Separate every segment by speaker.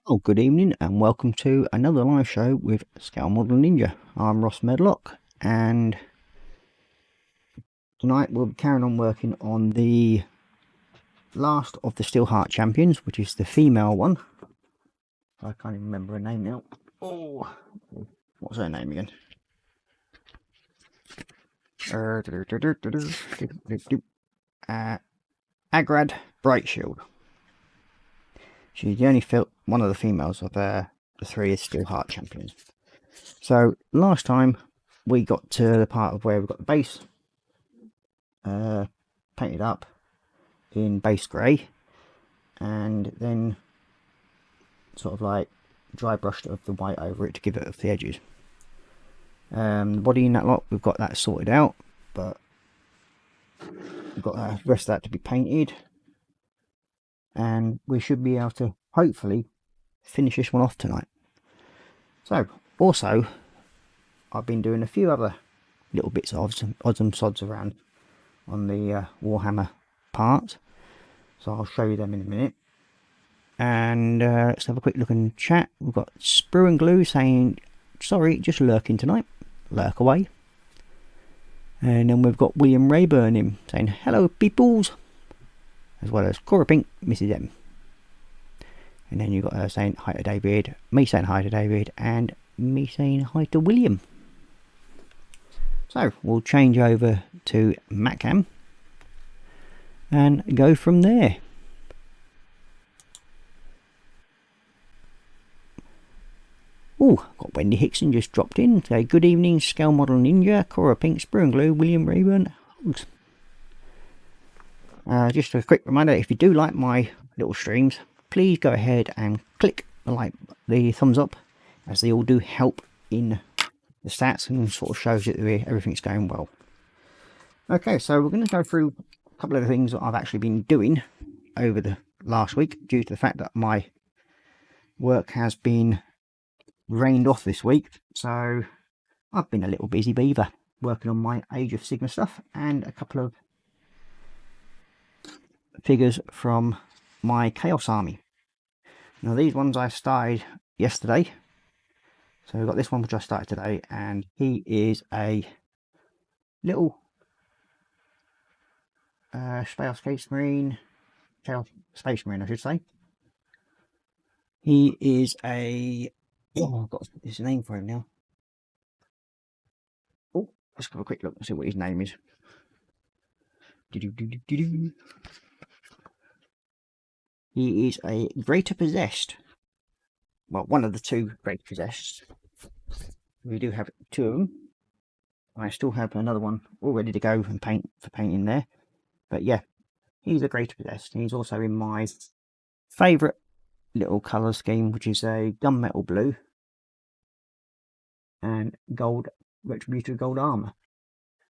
Speaker 1: Well, good evening and welcome to another live show with Scale Model Ninja. I'm Ross Medlock, and tonight we'll be carrying on working on the last of the Steelheart Champions, which is the female one. I can't even remember her name now. Oh, what's her name again? Agrad Brightshield. She's the only one of the females of the three Steelheart Champions. So last time we got to the part of where we got the base painted up in base grey, and then sort of like dry brushed of the white over it to give it off the edges. The body in that lot, we've got that sorted out, but we've got the rest of that to be painted. And we should be able to hopefully finish this one off tonight. So also I've been doing a few other little bits of odds and sods around on the Warhammer part, so I'll show you them in a minute. And let's have a quick look in chat. We've got Sprue and Glue saying sorry, just lurking tonight, lurk away. And then we've got William Rayburn in saying hello peoples, as well as Cora Pink, Mrs. M. And then you've got her saying hi to David, me saying hi to David, and me saying hi to William. So we'll change over to Macam and go from there. Oh, got Wendy Hickson just dropped in. Say good evening, Scale Model Ninja, Cora Pink, Sprue and Glue, William Rayburn. Just a quick reminder, if you do like my little streams, please go ahead and click the thumbs up, as they all do help in the stats and sort of shows that everything's going well. Okay, so we're going to go through a couple of the things that I've actually been doing over the last week, due to the fact that my work has been rained off this week. So I've been a little busy beaver working on my Age of Sigma stuff and a couple of figures from my Chaos Army. Now these ones I started yesterday, so we've got this one which I started today, and he is a little Space Marine I should say. He is a I've got his name for him now. Oh, let's have a quick look and see what his name is. He is a Greater Possessed. Well, one of the two Greater Possessed. We do have two of them. I still have another one all ready to go and paint for painting there. But yeah, he's a great to possess. He's also in my favourite little colour scheme, which is a gunmetal blue and gold retributed gold armour.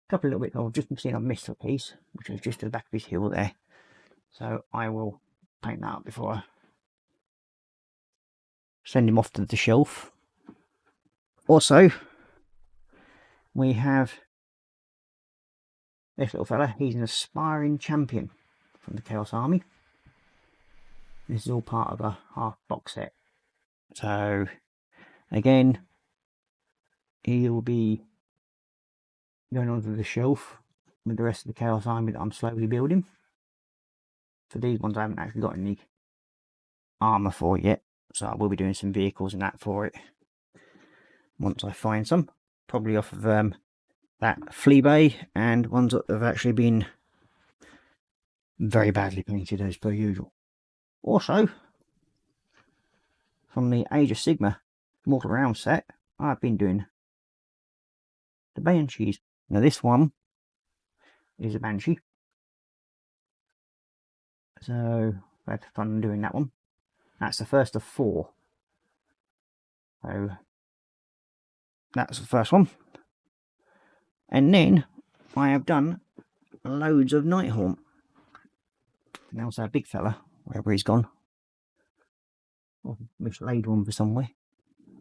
Speaker 1: A couple of little bits I've just seen I've missed a piece, which is just to the back of his heel there. So I will paint that up before I send him off to the shelf. Also, we have this little fella. He's an aspiring champion from the Chaos Army. This is all part of a half box set. So again, he'll be going onto the shelf with the rest of the Chaos Army that I'm slowly building. For these ones I haven't actually got any armour for yet, so I will be doing some vehicles and that for it once I find some. Probably off of that flea bay and ones that have actually been very badly painted as per usual. Also, from the Age of Sigmar Mortal Round set, I've been doing the Banshees. Now this one is a Banshee, so I had fun doing that one. That's the first of 4. So that's the first one. And then I have done loads of Nighthaunt. And also a big fella, wherever he's gone. Oh, mislaid one for somewhere.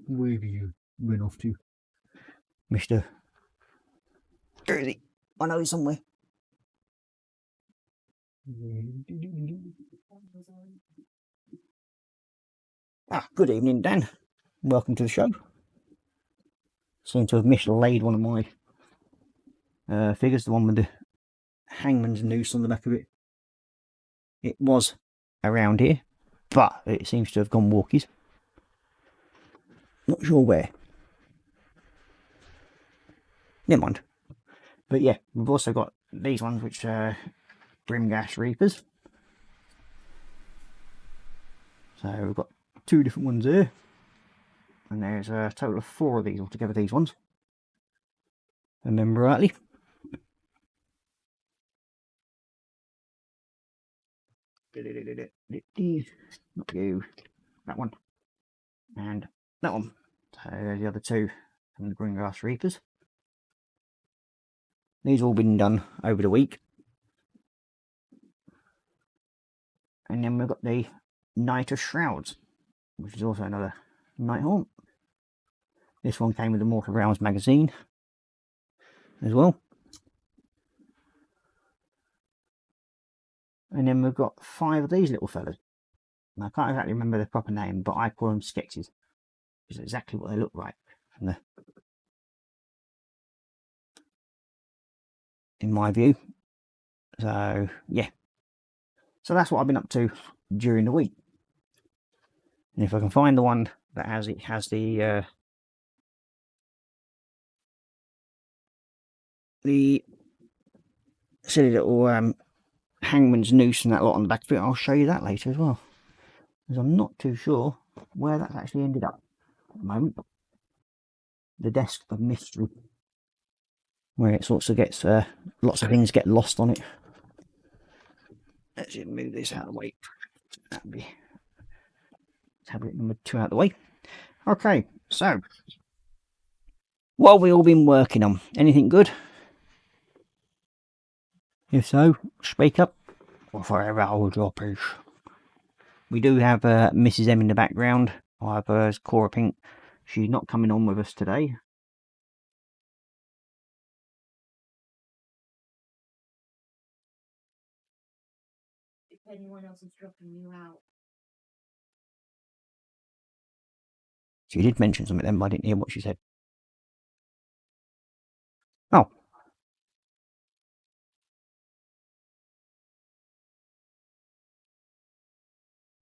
Speaker 1: Where have you run off to? Mr. Where is he? I know he's somewhere. Ah, good evening, Dan. Welcome to the show. Seem to have mislaid one of my figures, the one with the hangman's noose on the back of it. It was around here, but it seems to have gone walkies. Not sure where. Never mind. But yeah, we've also got these ones, which are Brimgas Reapers. So we've got 2 different ones there. And there's a total of 4 of these altogether, these ones. Remember rightly. Not you. That one. And that one. So there's the other 2 from the Brimgas Reapers. These have all been done over the week. And then we've got the Knight of Shrouds, which is also another Nighthaunt. This one came with the Mortal Realms magazine as well. And then we've got 5 of these little fellas. And I can't exactly remember their proper name, but I call them sketches. It's exactly what they look like from the, in my view. So yeah. So that's what I've been up to during the week. And if I can find the one that has the silly little hangman's noose and that lot on the back of it, I'll show you that later as well. Because I'm not too sure where that's actually ended up at the moment. The desk of mystery, where it sort of gets lots of things get lost on it. Let's just move this out of the way. That'll be tablet number 2 out of the way. Okay, so what have we all been working on? Anything good? If so, speak up, or forever hold your peace. We do have Mrs. M in the background. I have Cora Pink. She's not coming on with us today.
Speaker 2: If anyone else is dropping you out.
Speaker 1: She did mention something then, but I didn't hear what she said. Oh.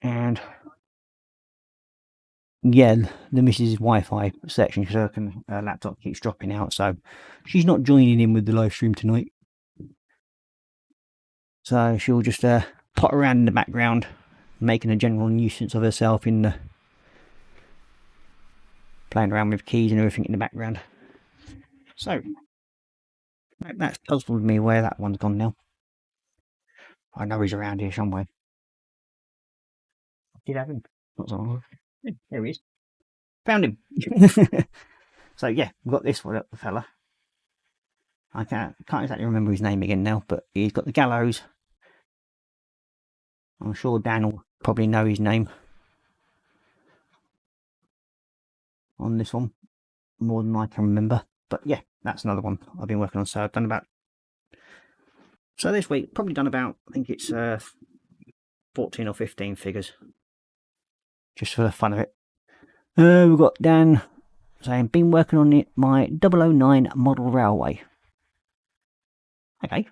Speaker 1: And yeah, the Mrs. Wi-Fi section, because her laptop keeps dropping out, so she's not joining in with the live stream tonight. So she'll just pot around in the background, making a general nuisance of herself in the playing around with keys and everything in the background. So That's puzzled me where that one's gone now. I know he's around here somewhere. I did have him. Not so long ago. Yeah, there he is. Found him. So yeah, we've got this one, the fella. I can't exactly remember his name again now, but he's got the gallows. I'm sure Dan will probably know his name on this one more than I can remember. But yeah, that's another one I've been working on. So I've done about. So this week, probably done about, I think it's 14 or 15 figures. Just for the fun of it. We've got Dan saying, been working on it, my 009 model railway. Okay.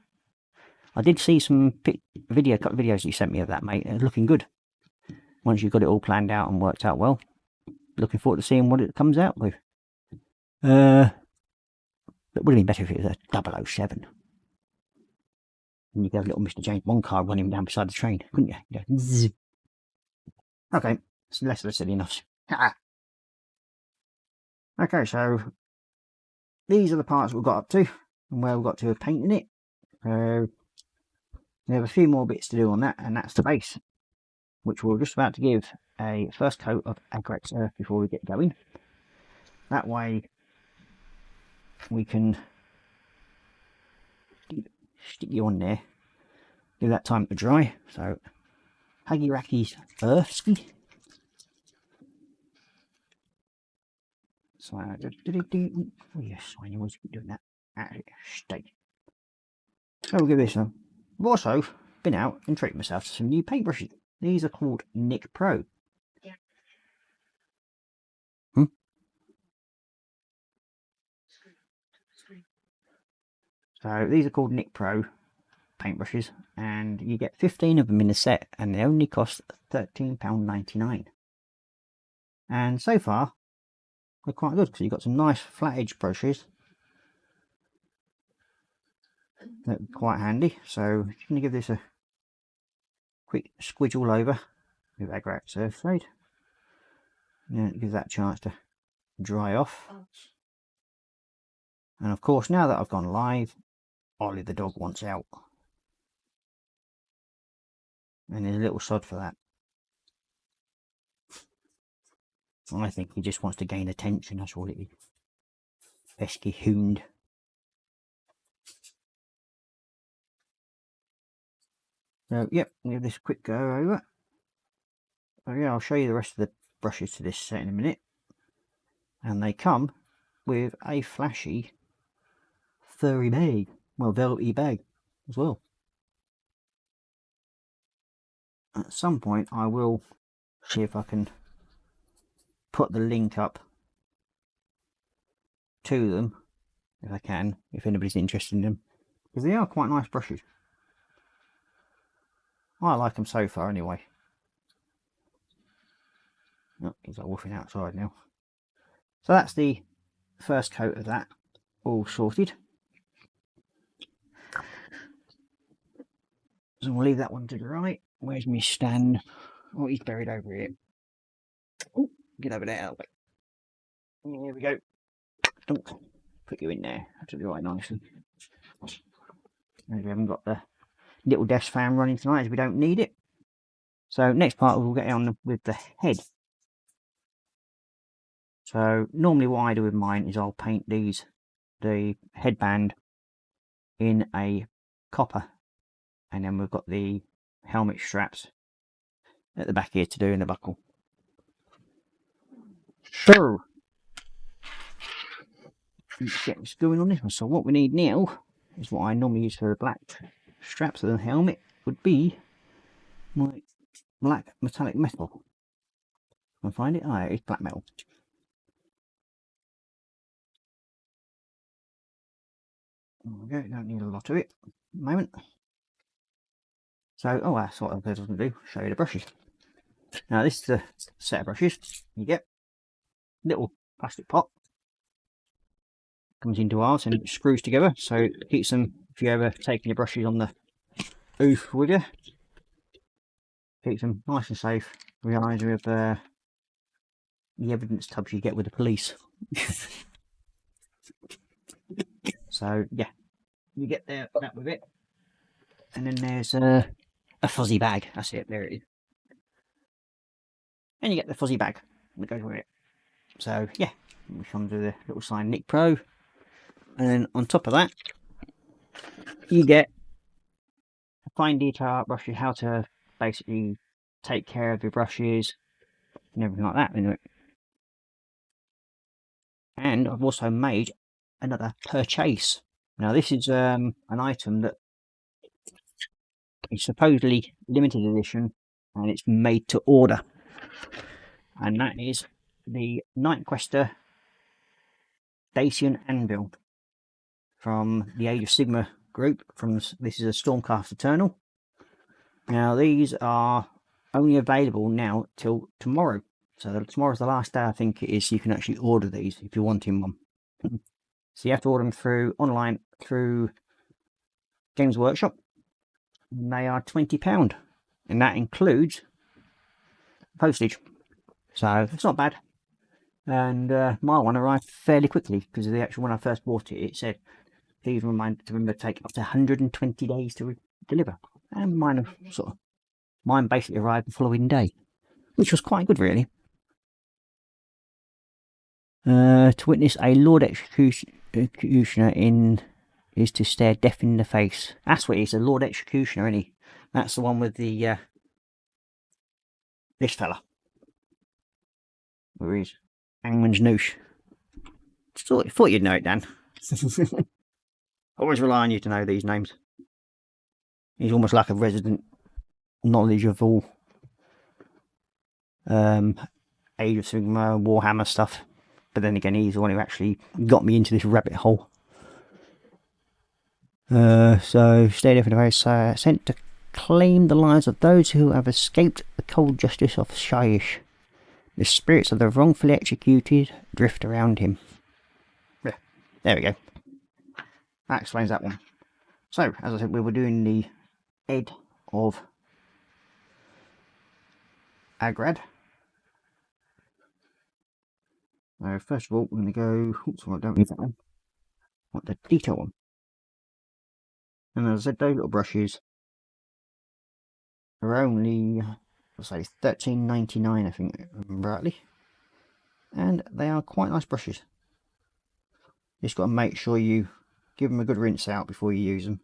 Speaker 1: I did see some couple of videos you sent me of that, mate. It's looking good. Once you've got it all planned out and worked out well. Looking forward to seeing what it comes out with. It would have been better if it was a 007. And you could have little Mr. James Bond car running down beside the train, couldn't you? Yeah. Okay, it's less of a silly enough. Okay, so these are the parts we've got up to and where we've got to with painting it. We have a few more bits to do on that, and that's the base, which we're just about to give a first coat of Agrax Earth before we get going. That way we can stick you on there, give that time to dry. So Huggy Racky's Earthsky. So oh yes, I always keep doing that. State. So we'll give this a. I've also been out and treated myself to some new paintbrushes. These are called Nick Pro.
Speaker 2: Yeah.
Speaker 1: So these are called Nick Pro paintbrushes, and you get 15 of them in a set, and they only cost £13.99. And so far, they're quite good because you've got some nice flat edge brushes. They're quite handy. So I'm going to give this a quick squidge all over with Agrax Earth Shade. And give that a chance to dry off. And of course, now that I've gone live, Ollie the dog wants out. And there's a little sod for that. I think he just wants to gain attention, that's all it is. Pesky hound. So, yep, give this a quick go over. So yeah, I'll show you the rest of the brushes to this set in a minute. And they come with a flashy furry bag. Well, velvety bag as well. At some point I will see if I can put the link up to them, if I can, if anybody's interested in them, because they are quite nice brushes. I like them so far anyway. Oh, he's like woofing outside now. So that's the first coat of that all sorted. So we'll leave that one to the right. Where's my stand? Oh, he's buried over here. Oh, get over there. Here we go. Don't put you in there. Have to do right nicely. We haven't got the little desk fan running tonight as we don't need it. So next part we'll get on with the head. So normally what I do with mine is I'll paint the headband in a copper, and then we've got the helmet straps at the back here to do in the buckle. So let's get this going on this one. So what we need now is what I normally use for the black straps of the helmet would be my black metallic metal. Can I find it? Oh, it's black metal. There we go, don't need a lot of it at the moment. So, oh, that's what I was going to do, show you the brushes. Now, this is the set of brushes. You get little plastic pot. Comes into ours and it screws together, so it keeps them, if you're ever taking your brushes on the oof with you, keeps them nice and safe. Reminds me of the evidence tubs you get with the police. So, yeah. you get that with it. And then there's a fuzzy bag. That's it, there it is. And you get the fuzzy bag that goes with it. So yeah, we come to the little sign Nick Pro. And then on top of that, you get fine detail art brushes, how to basically take care of your brushes and everything like that. And I've also made another purchase. Now this is an item that is supposedly limited edition and it's made to order. And that is the Night Quester Dacian Anvil from the Age of Sigmar group. This is a Stormcast Eternal. Now these are only available now till tomorrow. So tomorrow's the last day, I think it is. You can actually order these if you're wanting one. So you have to order them online through Games Workshop. And they are £20, and that includes postage. So it's not bad. And my one arrived fairly quickly because when I first bought it, it said please remember to take up to 120 days to deliver. And mine basically arrived the following day, which was quite good, really. To witness a Lord Executioner is to stare death in the face. That's what he is, a Lord Executioner, isn't he? That's the one with the this fella. Where is Angman's Noosh? Thought you'd know it, Dan. Always rely on you to know these names. He's almost like a resident knowledge of all Age of Sigmar, Warhammer stuff. But then again, he's the one who actually got me into this rabbit hole. So, stay there for the very sent to claim the lives of those who have escaped the cold justice of Shyish. The spirits of the wrongfully executed drift around him. Yeah, there we go. That explains that one. So, as I said, we were doing the Ed of Agrad. So, first of all, we're going to go... Oops, I don't need that one. I want the detail one. And as I said, those little brushes are only, I'll say, $13.99, I think, if I remember rightly. And they are quite nice brushes. Just got to make sure you give them a good rinse out before you use them.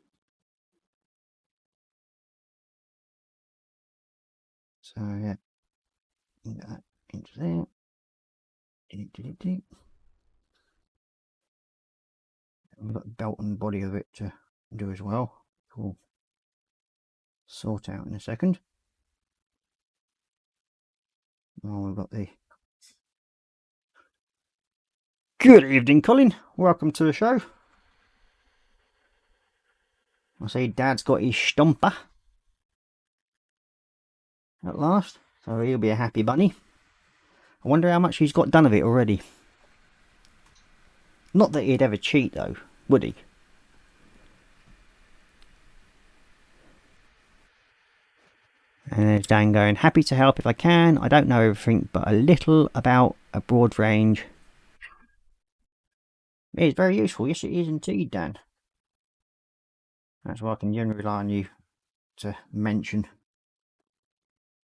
Speaker 1: So yeah, get that into there. We've got the belt and body of it to do as well. We'll sort out in a second. Oh, we've got the... Good evening, Colin. Welcome to the show. I see Dad's got his stomper at last, so he'll be a happy bunny. I wonder how much he's got done of it already. Not that he'd ever cheat though, would he? And there's Dan going, happy to help if I can. I don't know everything, but a little about a broad range. It is very useful. Yes, it is indeed, Dan. That's why I can generally rely on you to mention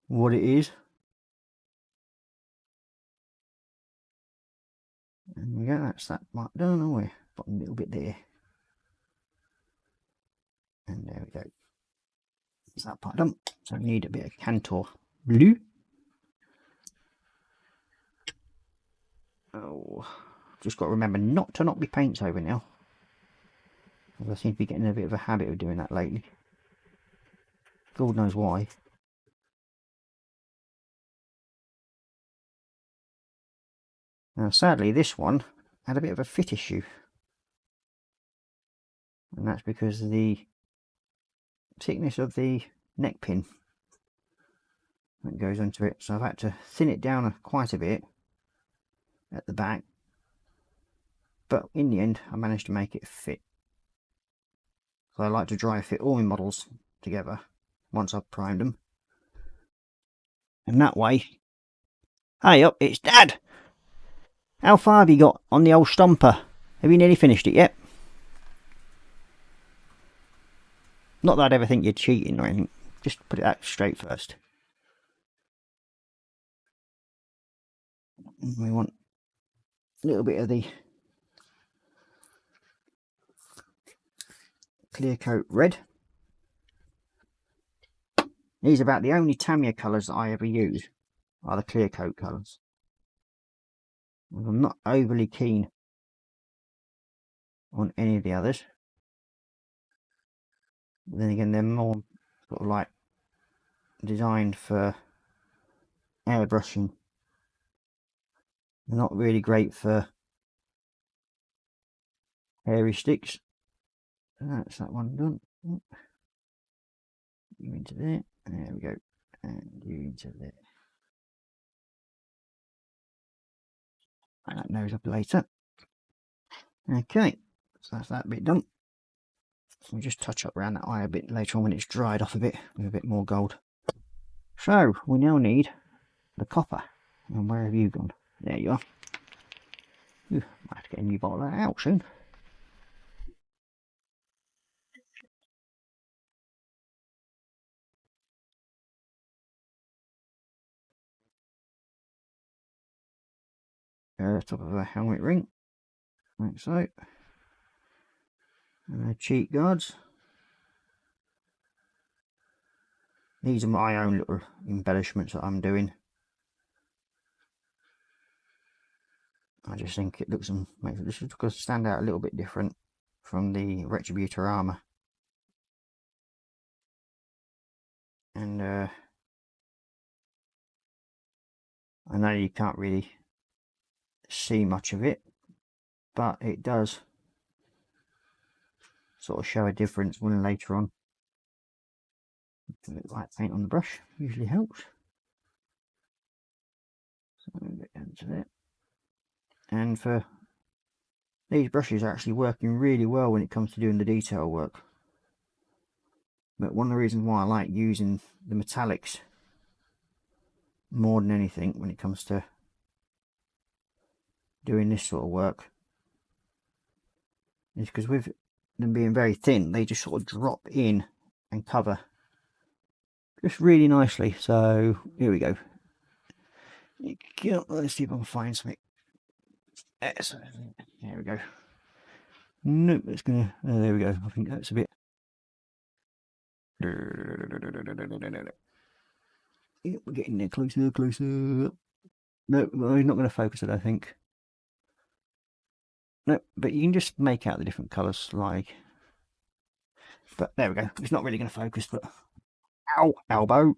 Speaker 1: what it is. And we go, that's that part done, are we? Bottom little bit there. And there we go. That's that part done. So we need a bit of Cantor blue. Oh, just got to remember not to knock my paints over now. I seem to be getting a bit of a habit of doing that lately. God knows why. Now sadly this one had a bit of a fit issue. And that's because of the thickness of the neck pin that goes into it. So I've had to thin it down quite a bit at the back. But in the end I managed to make it fit. So I like to dry fit all my models together once I've primed them. And that way... Hey up, it's Dad! How far have you got on the old stomper? Have you nearly finished it yet? Not that I'd ever think you're cheating or anything. Just put it out straight first. And we want a little bit of the clear coat red. These are about the only Tamiya colours that I ever use, are the clear coat colours. I'm not overly keen on any of the others. But then again, they're more sort of like designed for airbrushing. They're not really great for hairy sticks. That's that one done. You into there. There we go. And you into there. And that nose up later. Okay, so that's that bit done. We'll just touch up around that eye a bit later on when it's dried off a bit with a bit more gold. So we now need the copper. And where have you gone? There you are. Ooh, might have to get a new bottle of that out soon. Top of a helmet ring, like so. And the cheek guards. These are my own little embellishments that I'm doing. I just think it looks and makes it just stand out a little bit different from the Retributor armour. And I know you can't really see much of it, but it does sort of show a difference when later on. A bit of white paint on the brush usually helps. So a bit down to there. And for these brushes are actually working really well when it comes to doing the detail work. But one of the reasons why I like using the metallics more than anything when it comes to doing this sort of work is because with them being very thin, they just sort of drop in and cover just really nicely. So here we go. Let's see if I can find something. There we go. Nope, it's gonna. Oh, there we go. I think that's a bit. Yeah, we're getting there, closer, closer. No, well, he's not going to focus it, I think. No, but you can just make out the different colours, like. But there we go. It's not really going to focus, but. Ow! Elbow!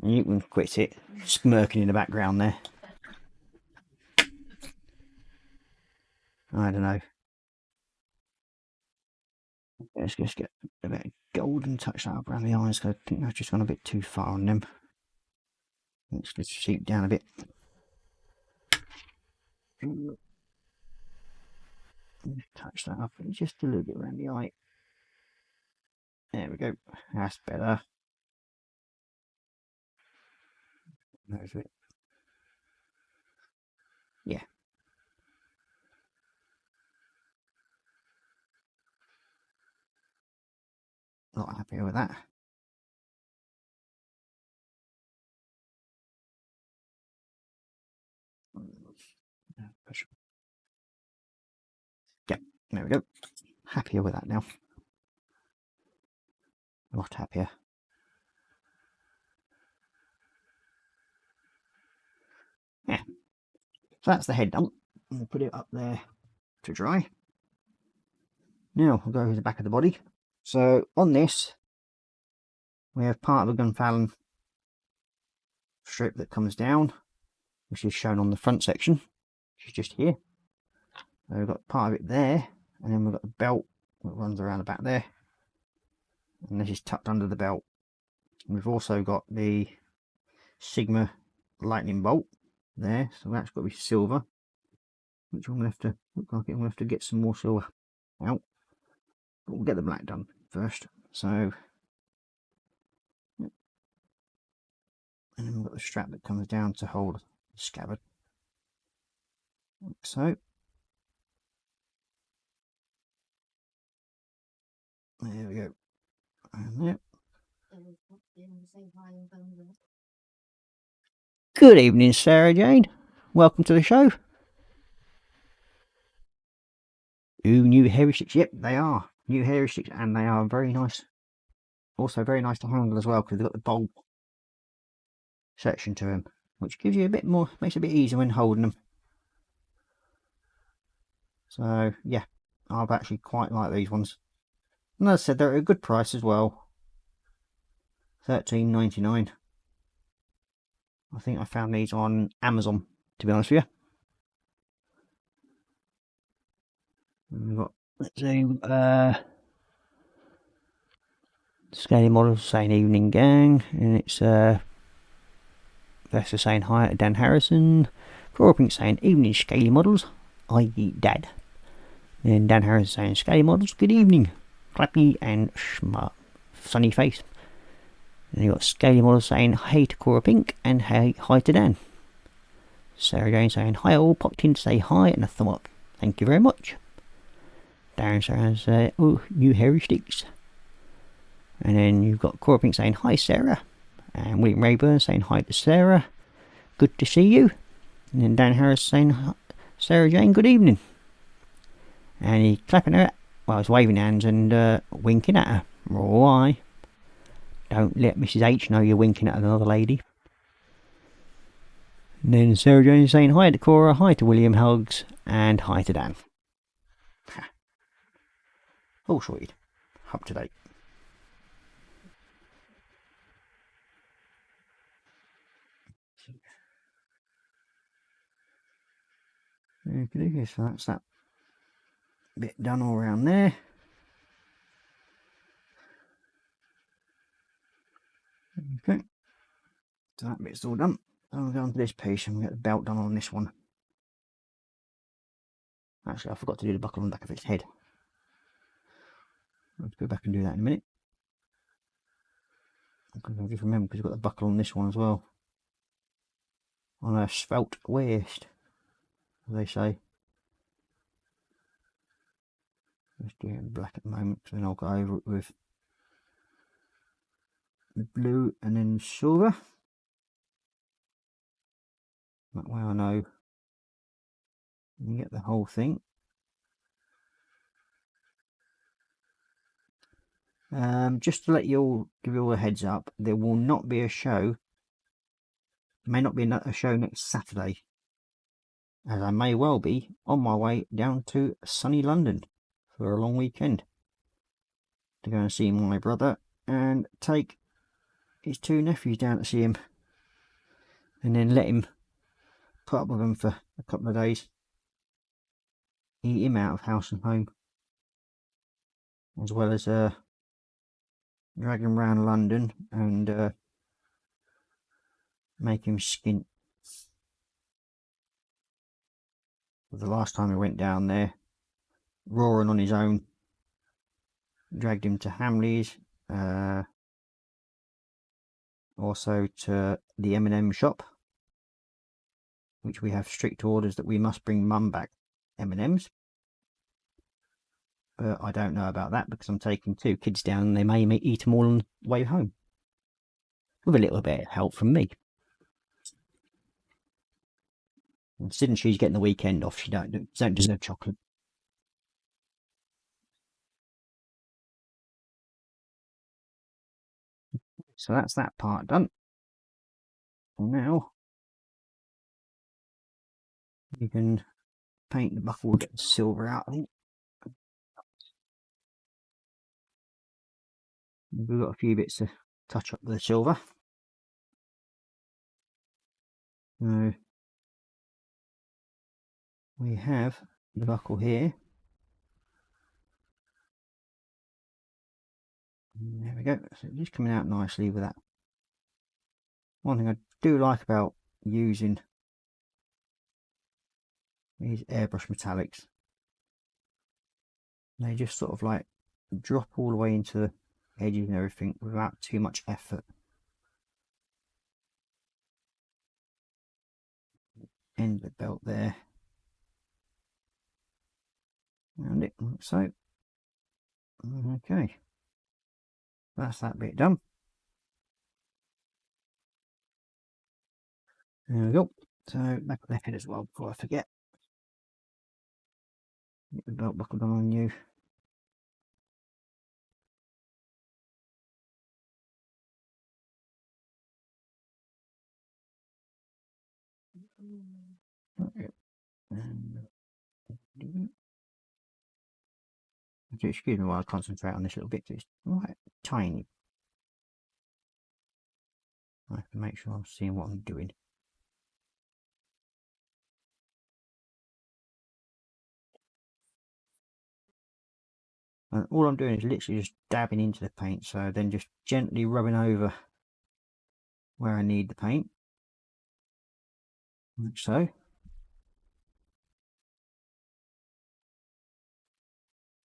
Speaker 1: And you can quit it, smirking in the background there. I don't know. Let's just get a bit of gold and touch that up around the eyes, because I think I've just gone a bit too far on them. Let's just seep down a bit. Touch that up just a little bit around the eye. There we go. That's better. Nose bit. Yeah. Not happy with that. Yeah, there we go. Happier with that now. A lot happier. Yeah. So that's the head done. I'll put it up there to dry. Now I'll go to the back of the body. So on this, we have part of a gunfalon strip that comes down, which is shown on the front section, which is just here. So we've got part of it there, and then we've got the belt that runs around the back there, and this is tucked under the belt. And we've also got the Sigma lightning bolt there, so that's got to be silver, which I'm going to have to look like I'm going to have to get some more silver out, but we'll get the black done first. So, and then we've got the strap that comes down to hold the scabbard, like so. There we go. And there. Good evening, Sarah Jane. Welcome to the show. Ooh, new hairy sticks. Yep, they are new hairy sticks, and they are very nice. Also, very nice to handle as well because they've got the bulb section to them, which gives you a bit more, makes it a bit easier when holding them. So yeah, I've actually quite like these ones. And as I said, they're at a good price as well. $13.99. I think I found these on Amazon, to be honest with you. We've got, let's see, Scaly Models saying evening gang, and it's Vesta saying hi to Dan Harrison. Cora Pink saying evening Scaly Models, i.e. Dad. Then Dan Harrison saying Scaly Models, good evening. Clappy and smart, sunny face. And you got Scaly Models saying hey to Cora Pink and hey hi to Dan. Sarah Jane saying hi all, popped in to say hi and a thumb up. Thank you very much. Darren says oh, new hairy sticks. And then you've got Cora Pink saying hi Sarah. And William Rayburn saying hi to Sarah. Good to see you. And then Dan Harris saying Sarah Jane, good evening. And he's clapping her, well, he's waving hands and winking at her. Why? Don't let Mrs. H know you're winking at another lady. And then Sarah Jane saying hi to Cora, hi to William, hugs, and hi to Dan. All sorted. Up to date. Okay, so that's that bit done all around there. Okay, so that bit's all done. I'll go on to this piece and we'll get the belt done on this one. Actually, I forgot to do the buckle on the back of its head. I'll have to go back and do that in a minute. I'll just remember because we've got the buckle on this one as well. On a svelte waist, as they say. Just do it in black at the moment, so then I'll go over it with the blue and then silver. That way I know you get the whole thing. Just to let you all, give you all a heads up, there will not be a show. May not be a show next Saturday, as I may well be on my way down to sunny London for a long weekend to go and see my brother and take his two nephews down to see him, and then let him put up with them for a couple of days, eat him out of house and home, as well as drag him around London and make him skint. The last time he went down there, roaring on his own, dragged him to Hamleys, also to the M&M shop, which we have strict orders that we must bring Mum back M&Ms. But I don't know about that because I'm taking two kids down and they may eat them all on the way home, with a little bit of help from me. Considering she's getting the weekend off, she don't deserve chocolate. So that's that part done. Now you can paint the buckle, get the silver out. I think we've got a few bits to touch up the silver. So we have the buckle here. There we go. So it's just coming out nicely with that. One thing I do like about using these airbrush metallics, they just sort of like drop all the way into the edges and everything without too much effort. End the belt there. Around it, like so. Okay. That's that bit done. There we go. So back of the head as well before I forget. Get the belt buckle on you. And excuse me while I concentrate on this little bit. It's right tiny. I have to make sure I'm seeing what I'm doing. And all I'm doing is literally just dabbing into the paint, so then just gently rubbing over where I need the paint, like so.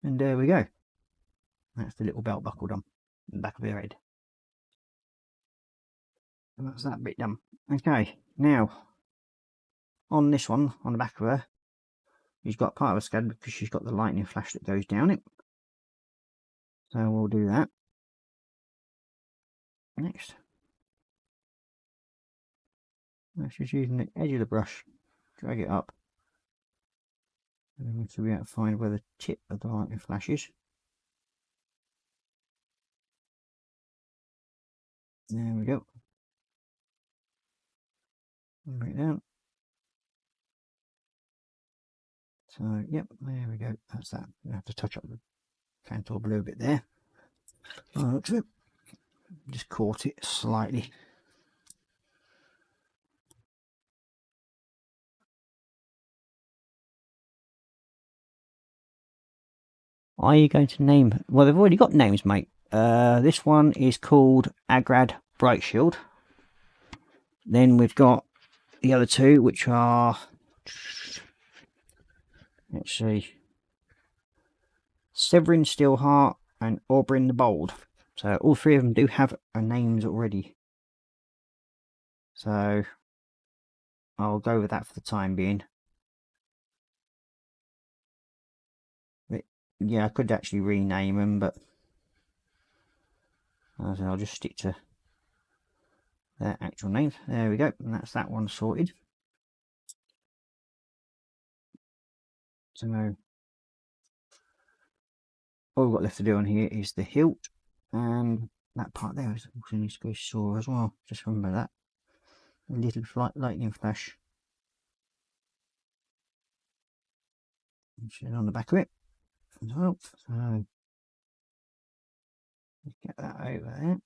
Speaker 1: And there we go. That's the little belt buckle done in the back of her head. And that's that bit done. Okay, now on this one, on the back of her, she's got part of a scud because she's got the lightning flash that goes down it. So we'll do that next. That's just using the edge of the brush, drag it up, and then we should be able to find where the tip of the lightning flash is. There we go. Bring it down. So, yep, there we go. That's that. We have to touch up the Cantor blue bit there. Oh, looks good. Just caught it slightly. Are you going to name? Well, they've already got names, mate. This one is called Agrad Bright Shield. Then we've got the other two, which are, let's see, Severin Steelheart and Aubrin the Bold. So all three of them do have names already. So I'll go with that for the time being. But, yeah, I could actually rename them, but I'll just stick to their actual names. There we go, and that's that one sorted. So all we've got left to do on here is the hilt, and that part there is also needs to go saw as well. Just remember that. A little lightning flash on the back of it as well. So let's get that over there.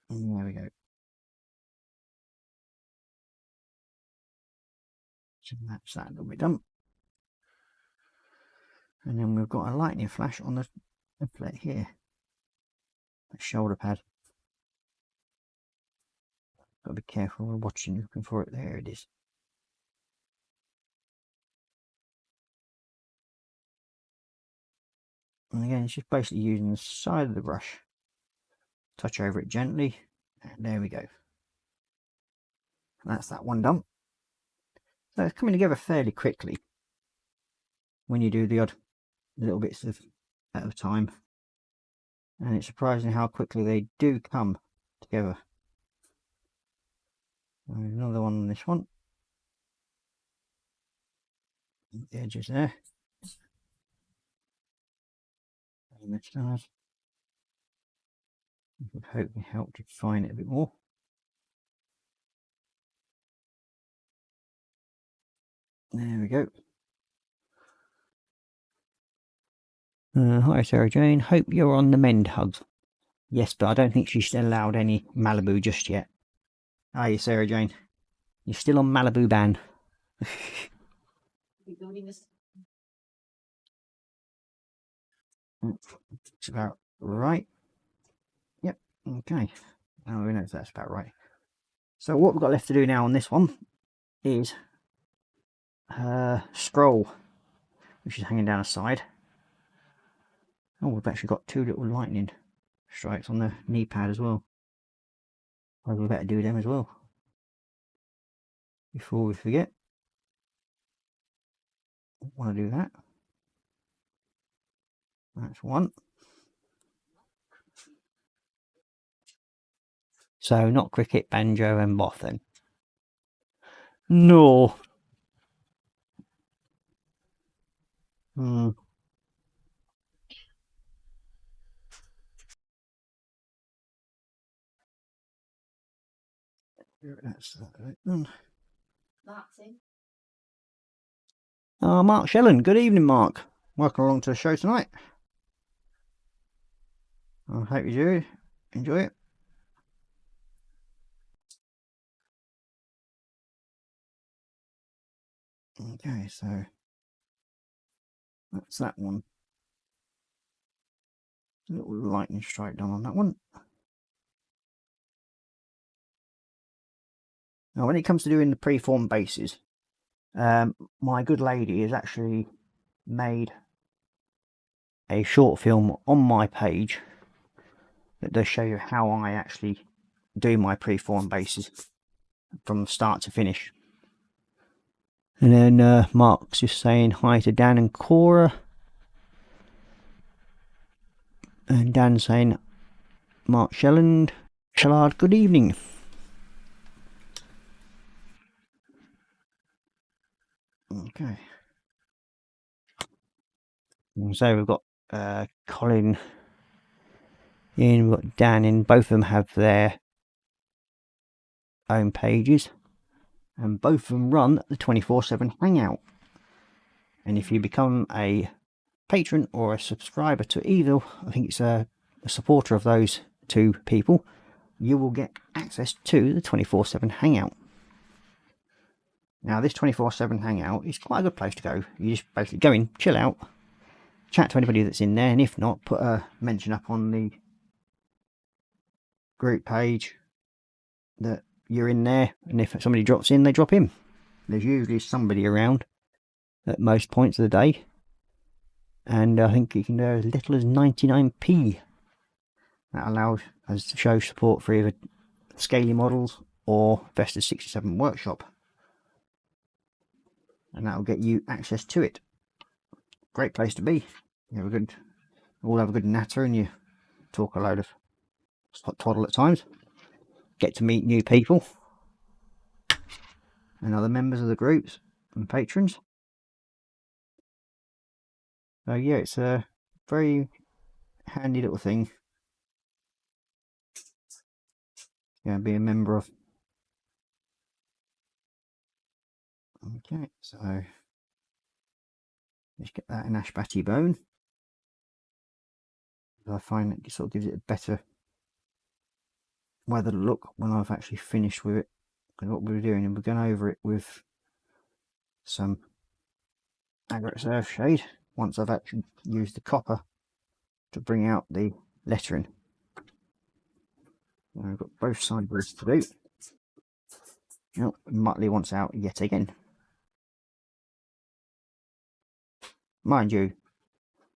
Speaker 1: And there we go. So that's that little bit done. And then we've got a lightning flash on the plate here. That shoulder pad. Got to be careful when watching, looking for it. There it is. And again, it's just basically using the side of the brush. Touch over it gently, and there we go. And that's that one done. So it's coming together fairly quickly when you do the odd little bits of at a time, and it's surprising how quickly they do come together. Another one on this one. The edges there. And the stars. I would hope we help to define it a bit more. There we go. Hi Sarah Jane, hope you're on the mend, hugs. Yes, but I don't think she's allowed any Malibu just yet. Are you, Sarah Jane? You're still on Malibu ban. It's about right. Yep, okay. Now we know if that's about right. So what we've got left to do now on this one is scroll, which is hanging down the side. Oh, we've actually got two little lightning strikes on the knee pad as well. Well, we better do them as well before we forget. Want to do that. That's one. So not cricket, banjo and both then. No. Hmm. That's it.
Speaker 2: That's it.
Speaker 1: Mark Shellan. Good evening, Mark. Welcome along to the show tonight. I hope you do enjoy it. Okay, so that's that one. A little lightning strike done on that one. Now, when it comes to doing the preformed bases, my good lady has actually made a short film on my page that does show you how I actually do my preformed bases from start to finish. And then Mark's just saying hi to Dan and Cora. And Dan saying, Mark Shellard, good evening. Okay. And so we've got Colin in, we've got Dan in. Both of them have their own pages. And both of them run the 24/7 Hangout. And if you become a patron or a subscriber to either, I think it's a supporter of those two people, you will get access to the 24/7 Hangout. Now, this 24/7 Hangout is quite a good place to go. You just basically go in, chill out, chat to anybody that's in there, and if not, put a mention up on the group page that you're in there, and if somebody drops in, they drop in. There's usually somebody around at most points of the day, and I think you can do as little as 99p. That allows us to show support for either Scaly Models or Vestas 67 Workshop, and that'll get you access to it. Great place to be. You have a good, all have a good natter, and you talk a load of twaddle at times. Get to meet new people and other members of the groups and patrons. So yeah, it's a very handy little thing. Yeah, be a member of. Okay, so let's get that in Ashbatty Bone. I find it sort of gives it a better weathered look when I've actually finished with it. Because what we were doing, and we're going over it with some Agrex Earthshade once I've actually used the copper to bring out the lettering. Now I've got both sideboards to do. Oh, Muttley wants out yet again. Mind you,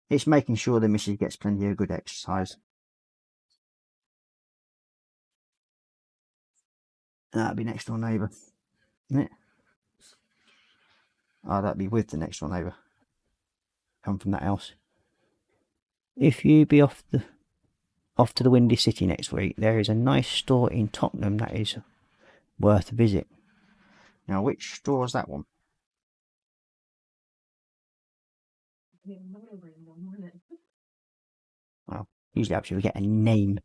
Speaker 1: it's making sure the missus gets plenty of good exercise. That'll be next door neighbour, isn't it? Oh, that'd be with the next door neighbour. Come from that house. If you be off to the Windy City next week, there is a nice store in Tottenham that is worth a visit. Now, which store is that one? Well, usually actually we get a name.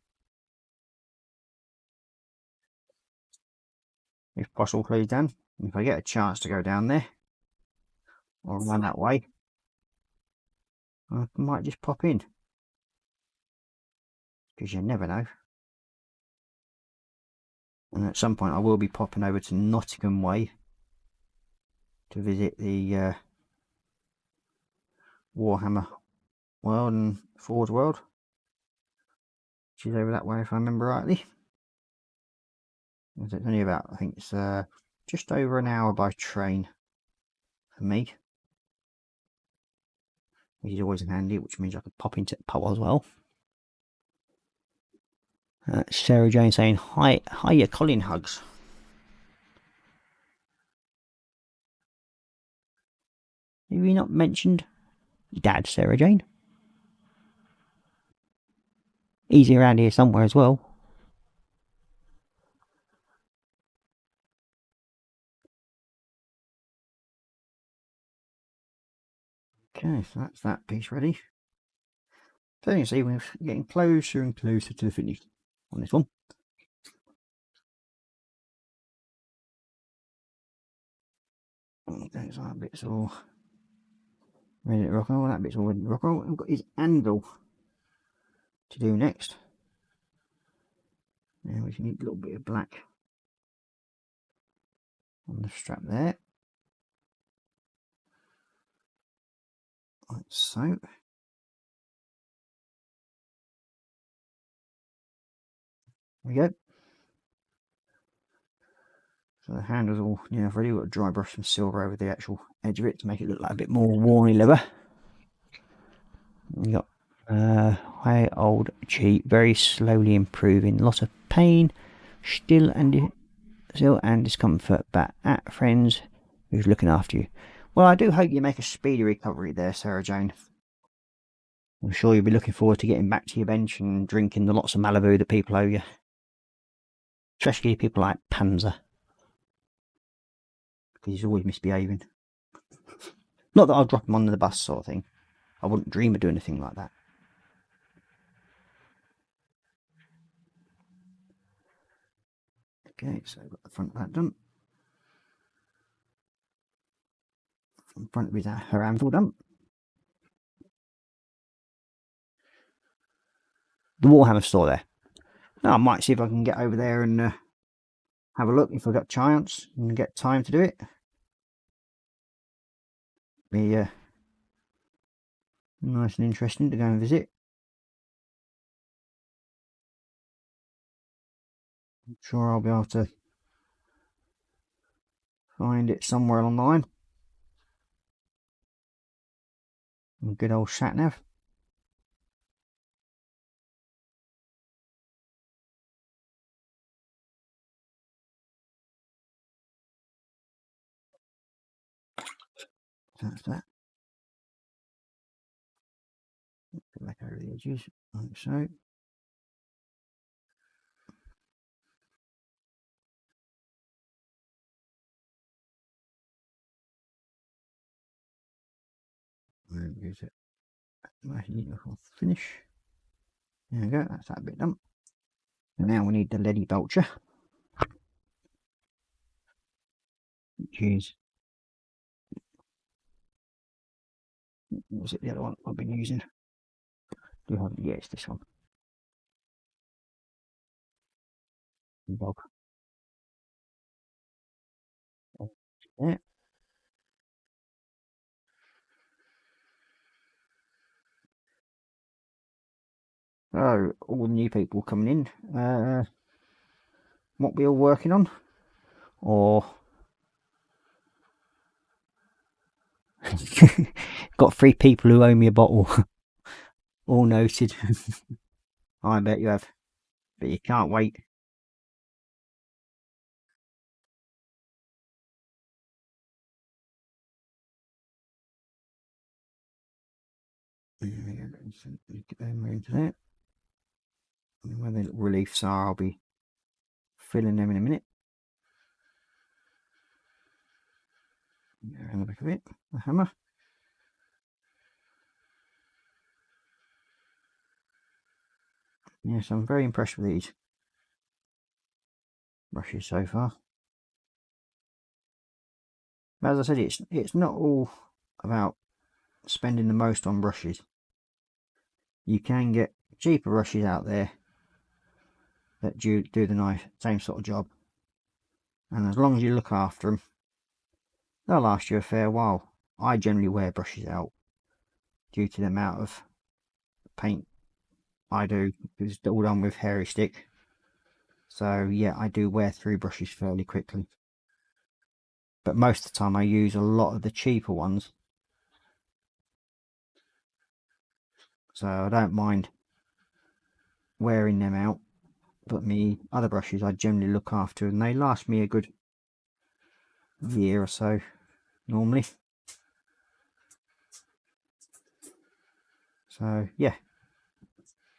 Speaker 1: If possible, please, Dan. If I get a chance to go down there or run that way, I might just pop in. Because you never know. And at some point I will be popping over to Nottingham Way to visit the Warhammer World and Forge World, which is over that way if I remember rightly. It's only about, I think it's just over an hour by train for me, which is always handy, which means I could pop into the pub as well. Sarah Jane saying hiya Colin hugs. Have you not mentioned Dad, Sarah Jane? He's around here somewhere as well. Okay, so that's that piece ready. So you can see we're getting closer and closer to the finish on this one. Those are bits all ready to rock and roll. That bit's all ready to rock and roll. I've got his anvil to do next. Now we need a little bit of black on the strap there, like so. There we go. So the handle's all ready. We've got to dry brush some silver over the actual edge of it to make it look like a bit more worny leather. We got way old cheap, very slowly improving, lots of pain, still and discomfort, but at friends who's looking after you. Well, I do hope you make a speedy recovery there, Sarah Jane. I'm sure you'll be looking forward to getting back to your bench and drinking the lots of Malibu that people owe you. Especially people like Panzer. Because he's always misbehaving. Not that I'll drop him under the bus sort of thing. I wouldn't dream of doing anything like that. Okay, so I've got the front of that done. In front of her anvil done. The Warhammer store there. Now I might see if I can get over there and have a look if I've got a chance and get time to do it. Be nice and interesting to go and visit. I'm sure I'll be able to find it somewhere along the line. Good old sat nav. That's that. Go back over the edges, like so. And use it. Nice beautiful finish. There we go, that's that bit done. And now we need the leady belcher, which is, what was it, the other one I've been using? Yeah, it's this one. Dog. Yeah. So, all the new people coming in, what we all working on, or got 3 people who owe me a bottle. All noted. I bet you have, but you can't wait. Get them into that. And where the little reliefs are, I'll be filling them in a minute. Around the back of it, the hammer. Yes, I'm very impressed with these brushes so far. But as I said, it's not all about spending the most on brushes. You can get cheaper brushes out there that do the same sort of job, and as long as you look after them, they'll last you a fair while. I generally wear brushes out due to the amount of paint I do, because it's all done with hairy stick. So yeah, I do wear through brushes fairly quickly, but most of the time I use a lot of the cheaper ones, so I don't mind wearing them out. But me other brushes I generally look after, and they last me a good year or so normally. So yeah,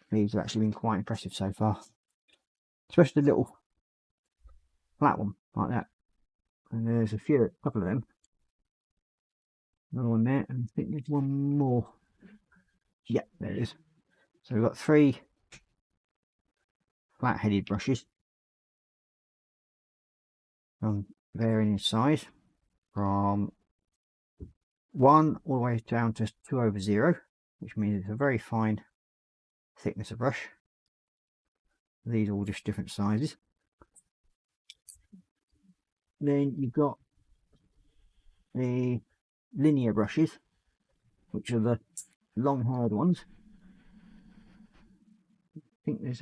Speaker 1: these have actually been quite impressive so far, especially the little flat one like that. And there's a couple of them Another one there, and I think there's one more. Yeah, there it is. So we've got 3 flat-headed brushes from varying in size, from 1 all the way down to 2/0, which means it's a very fine thickness of brush. These are all just different sizes. Then you've got the linear brushes, which are the long-haired ones. I think there's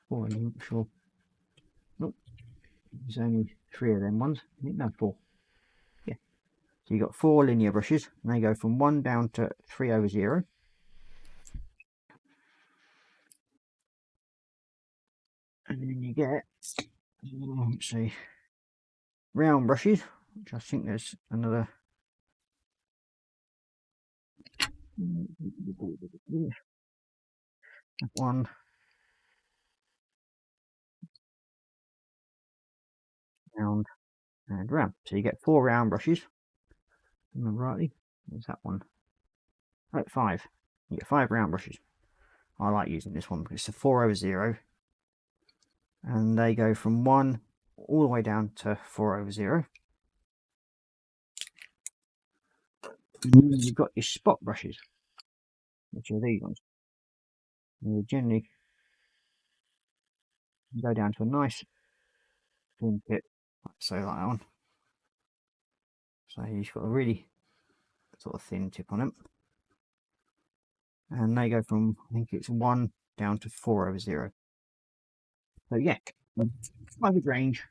Speaker 1: 4 of them, I'm not sure. Nope, there's only 3 of them ones. I think no, 4. Yeah. So you've got 4 linear brushes, and they go from 1 down to 3/0. And then you get, let's see, round brushes, which I think there's another 1 round and round. So you get 4 round brushes. Remember rightly? There's that one. Right, 5. You get 5 round brushes. I like using this one because it's a 4/0, and they go from 1 all the way down to 4/0. And then you've got your spot brushes, which are these ones. They generally go down to a nice thin tip, so like that one. So you've got a really sort of thin tip on them, and they go from, I think it's 1 down to 4/0. So yeah, quite a good range,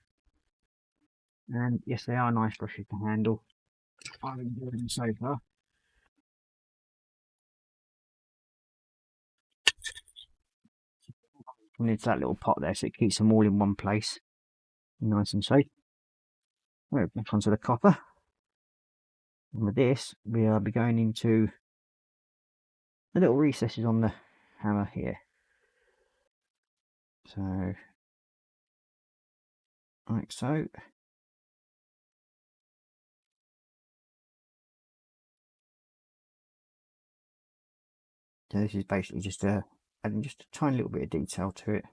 Speaker 1: and yes, they are nice brushes to handle. I've enjoyed them so far. And it's that little pot there, so it keeps them all in one place, nice and safe. Right, back onto the copper. And with this, we'll be going into the little recesses on the hammer here. So, like so. So this is basically just adding just a tiny little bit of detail to it.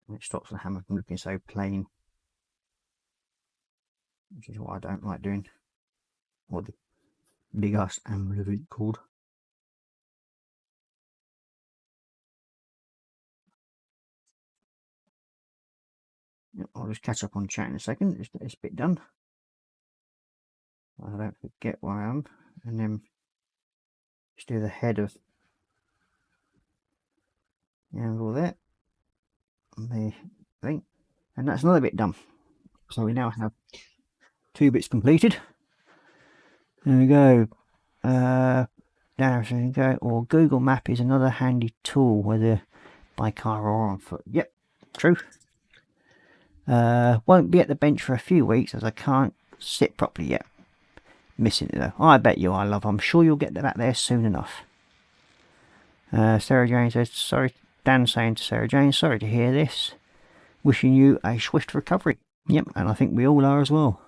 Speaker 1: And it stops the hammer from looking so plain, which is what I don't like doing. Or the big ass hammer of it called. Yep, I'll just catch up on chat in a second, just get this bit done. I don't forget where I am, and then just do the head of the angle there, and the thing, and that's another bit done. So we now have 2 bits completed. There we go. There we go. Or Google Map is another handy tool, whether by car or on foot. Yep, true. Won't be at the bench for a few weeks as I can't sit properly yet. Missing it though. I bet you are, love. I'm sure you'll get back there soon enough. Sarah Jane says, sorry. Dan saying to Sarah Jane, sorry to hear this. Wishing you a swift recovery. Yep, and I think we all are as well.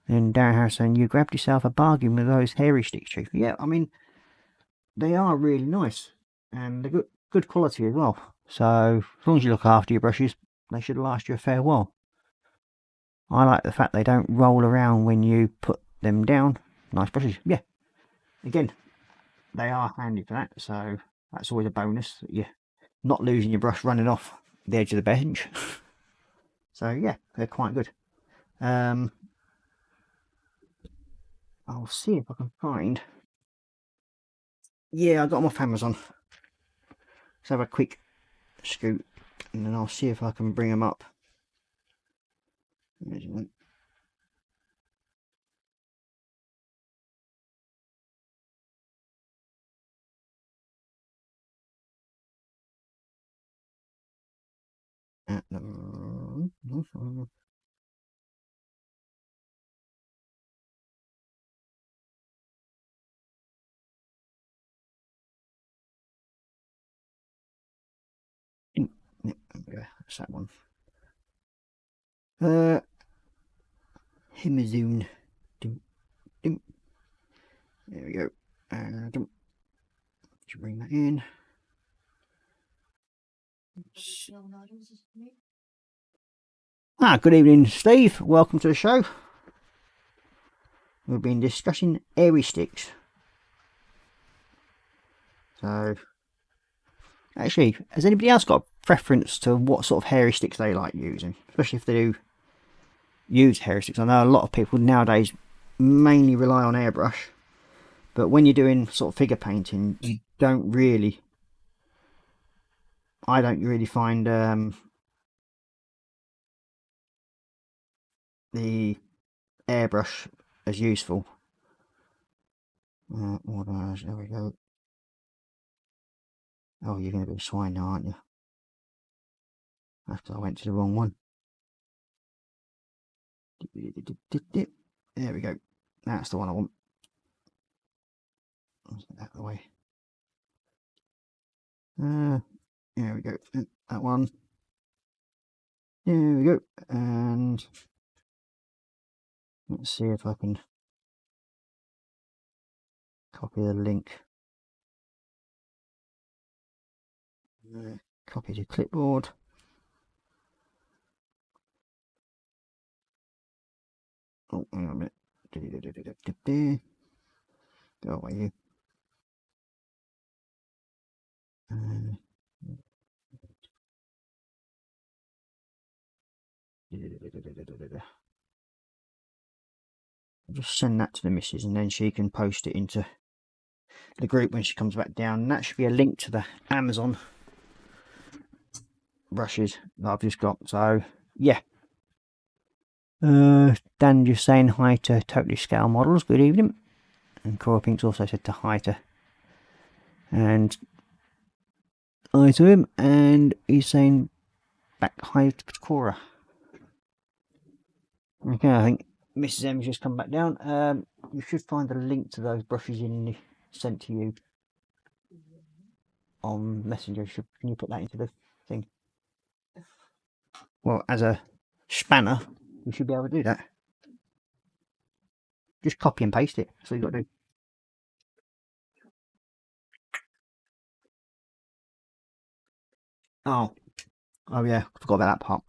Speaker 1: And Darren Harrison, you grabbed yourself a bargain with those hairy sticks, Chief. Yeah, I mean, they are really nice, and they're good quality as well. So as long as you look after your brushes, they should last you a fair while. I like the fact they don't roll around when you put them down. Nice brushes. Yeah, again, they are handy for that, so that's always a bonus. You're not losing your brush running off the edge of the bench. So yeah, they're quite good. I'll see if I can find. Yeah, I got them off Amazon. Let's have a quick scoot, and then I'll see if I can bring them up. There's one. At the that's that one. Hemizoon. Dum, dum. There we go. Should bring that in. Good evening, Steve. Welcome to the show. We've been discussing airy sticks. So, actually, has anybody else got a preference to what sort of hairy sticks they like using? Especially if they do use hairy sticks. I know a lot of people nowadays mainly rely on airbrush, but when you're doing sort of figure painting, you don't really... I don't really find the airbrush as useful. There we go. Oh, you're going to be a swine now, aren't you? After I went to the wrong one. There we go. That's the one I want. Let's get that out of the way. There we go. That one. There we go. And let's see if I can copy the link. Copy to clipboard. Oh, hang on a minute. Go away, you. I'll just send that to the missus and then she can post it into the group when she comes back down. And that should be a link to the Amazon brushes that I've just got. So, yeah. Dan just saying hi to Totally Scale Models. Good evening. And Cora Pink's also said to hi to. And hi to him. And he's saying back hi to Cora. Okay, I think Mrs. M's just come back down. You should find the link to those brushes sent to you on Messenger. Can you put that into the thing? Well, as a spanner, you should be able to do that. Just copy and paste it. That's all you've got to do. Oh yeah, forgot about that part.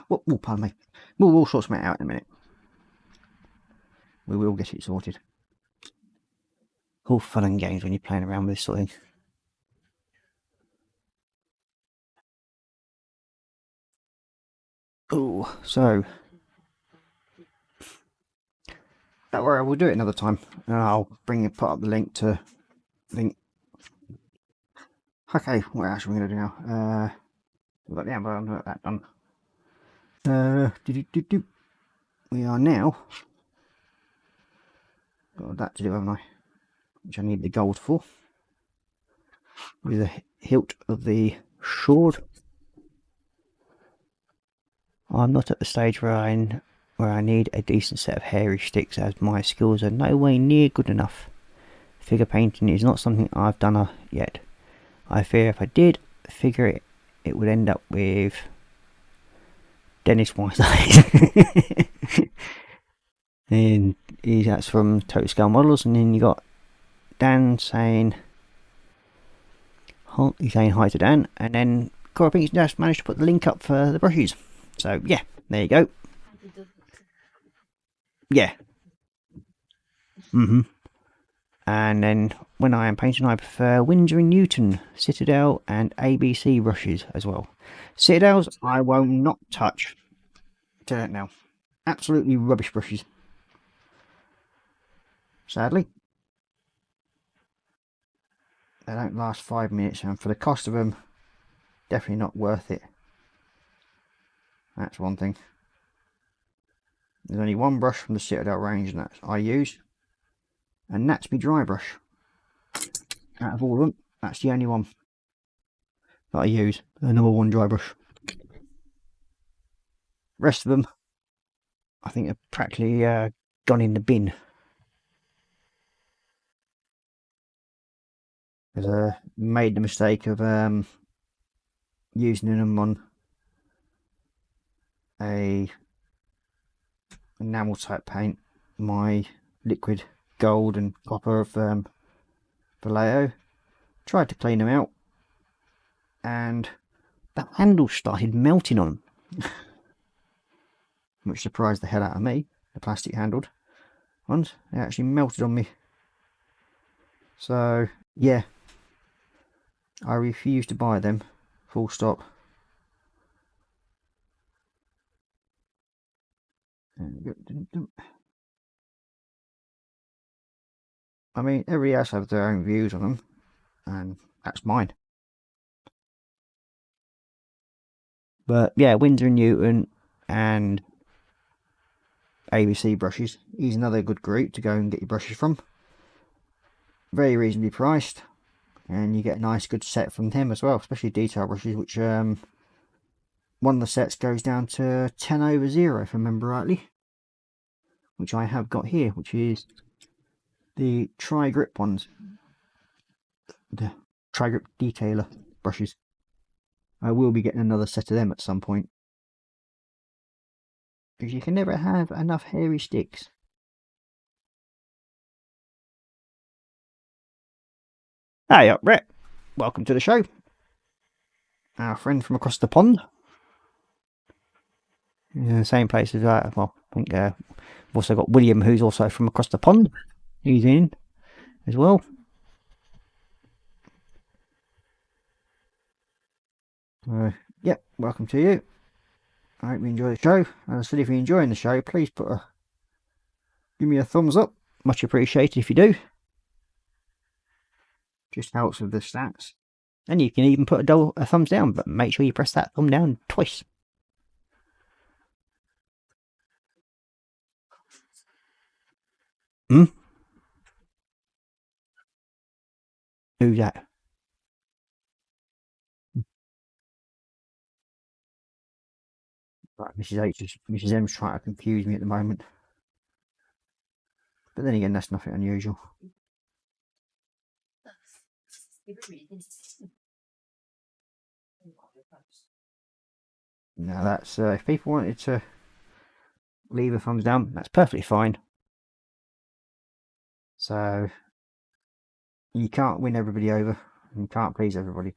Speaker 1: Oh, pardon me. We'll sort something out in a minute. We will get it sorted. All fun and games when you're playing around with this sort of thing. Oh, so don't worry, we'll do it another time. And I'll put up the link to link. Okay, what else are we going to do now? We've got the amber, I've got that done. We are now got that to do, haven't I? Which I need the gold for. With the hilt of the sword. I'm not at the stage where I need a decent set of hairy sticks, as my skills are no way near good enough. Figure painting is not something I've done yet. I fear if I did figure it, it would end up with Dennis White. And that's from Total Scale Models. And then you got Dan saying, he's saying hi to Dan. And then Cora Pink's just managed to put the link up for the brushes. So yeah, there you go. Yeah. And then when I am painting, I prefer Winsor & Newton, Citadel and ABC brushes as well. Citadels I will not touch. Tell it now. Absolutely rubbish brushes. Sadly. They don't last 5 minutes, and for the cost of them, definitely not worth it. That's one thing. There's only one brush from the Citadel range and that I use, and that's my dry brush. Out of all of them, that's the only one that I use, the number one dry brush. Rest of them, I think, have practically gone in the bin. Because I made the mistake of using them on a enamel type paint, my liquid gold and copper of Vallejo. Tried to clean them out, and the handles started melting on them, which surprised the hell out of me. The plastic handled ones, they actually melted on me. So yeah, I refuse to buy them, full stop. I mean, everybody else has their own views on them, and that's mine. But yeah, Winsor & Newton and ABC brushes is another good group to go and get your brushes from. Very reasonably priced, and you get a nice good set from them as well, especially detail brushes, which one of the sets goes down to 10/0 if I remember rightly, which I have got here, which is the tri-grip ones, the tri-grip detailer brushes. I will be getting another set of them at some point, because you can never have enough hairy sticks. Hey up, Brett. Welcome to the show. Our friend from across the pond. He's in the same place as well, I think we've also got William, who's also from across the pond. He's in as well. Yeah, welcome to you. I hope you enjoy the show. As I said, if you're enjoying the show, please give me a thumbs up. Much appreciated if you do. Just helps with the stats. And you can even put a thumbs down, but make sure you press that thumb down twice. Who's that? Right, Mrs. M's trying to confuse me at the moment. But then again, that's nothing unusual. Now that's if people wanted to leave a thumbs down, that's perfectly fine. So you can't win everybody over, and you can't please everybody.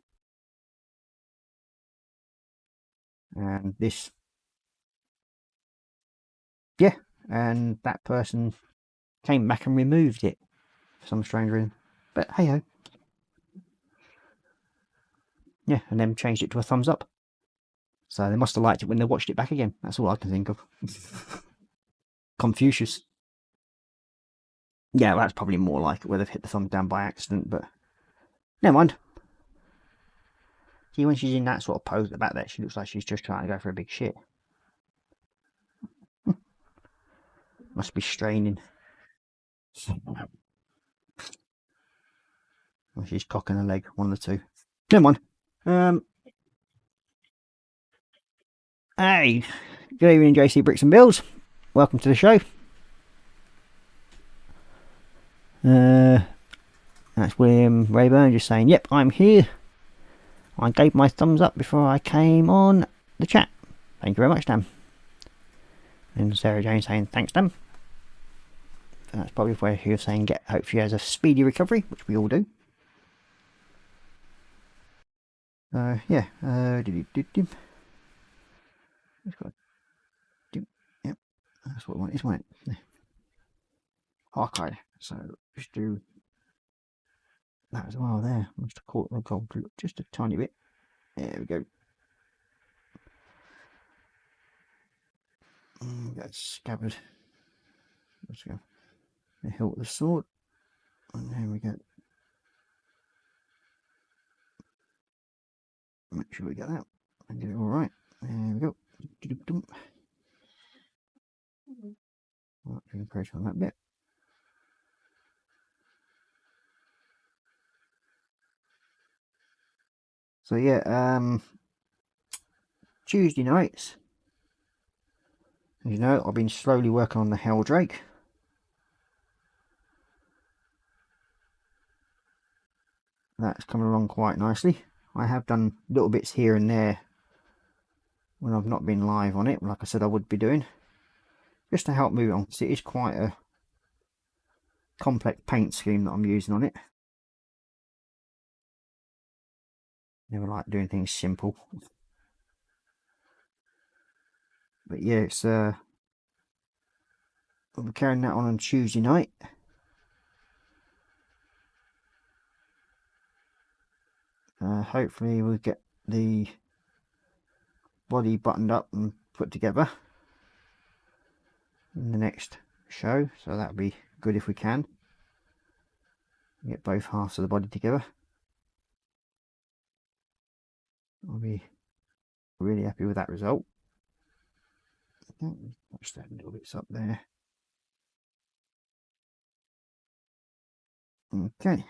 Speaker 1: And this, yeah, and that person came back and removed it for some strange reason. But hey ho. Yeah, and then changed it to a thumbs up. So they must have liked it when they watched it back again. That's all I can think of. Confucius. Yeah, well, that's probably more like it, where they've hit the thumbs down by accident, but never mind. See, when she's in that sort of pose at the back there, she looks like she's just trying to go for a big shit. Must be straining. Or she's cocking her leg, one of the two. Never mind. Hey, good evening, JC Bricks and Builds. Welcome to the show. That's William Rayburn just saying, yep, I'm here. I gave my thumbs up before I came on the chat. Thank you very much, Dan. And Sarah Jane saying, thanks, Dan. And that's probably where he was saying, hope she has a speedy recovery, which we all do. Yeah. Yep, that's what I want, isn't it? Hawkeye. So just do that as well there. Just caught the gold just a tiny bit. There we go. That's scabbard. Let's go. The hilt of the sword. And there we go. Make sure we get that and get it all right. There we go. Right, pressure on that bit. So yeah, Tuesday nights, as you know, I've been slowly working on the Helldrake. That's coming along quite nicely. I have done little bits here and there when I've not been live on it, like I said I would be doing. just to help move it on, because it is quite a complex paint scheme that I'm using on it. Never like doing things simple. But yeah, it's we'll be carrying that on Tuesday night. Hopefully we'll get the body buttoned up and put together in the next show, so that'll be good if we can get both halves of the body together. I'll be really happy with that result. Touch that little bits up there. Okay.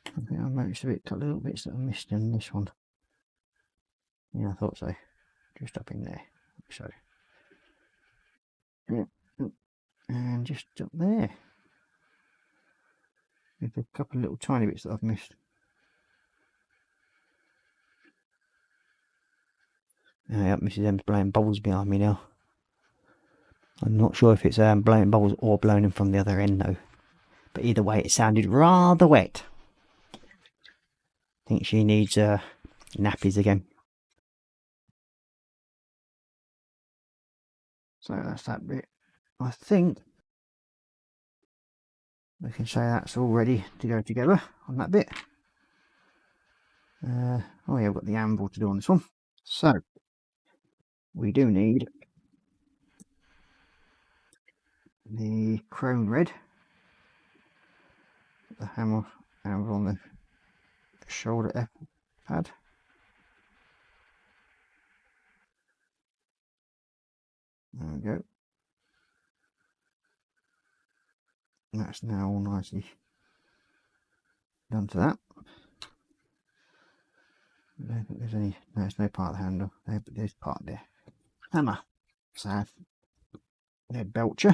Speaker 1: I think I noticed a little bits that I missed in this one. Yeah, I thought so. Just up in there. So, yeah, and just up there. With a couple of little tiny bits that I've missed. Yep, Mrs. M's blowing bubbles behind me now. I'm not sure if it's blowing bubbles or blowing them from the other end though. But either way, it sounded rather wet. I think she needs nappies again. So that's that bit. I think we can say that's all ready to go together on that bit. Oh yeah, I've got the anvil to do on this one. So we do need the chrome red, the hammer anvil on the shoulder F pad. There we go. And that's now all nicely done to that. I don't think there's any, no, there's no part of the handle there, but there's part there. Hammer. So, lead belcher.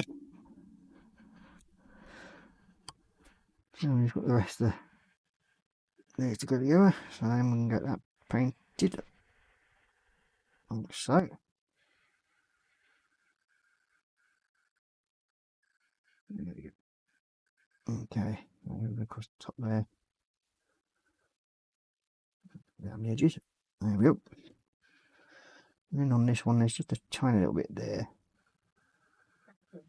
Speaker 1: So we've got the rest of the legs to go together, so then we can get that painted. Like so. There we go. Okay, move across the top there. Down the edges. There we go. And then on this one, there's just a tiny little bit there.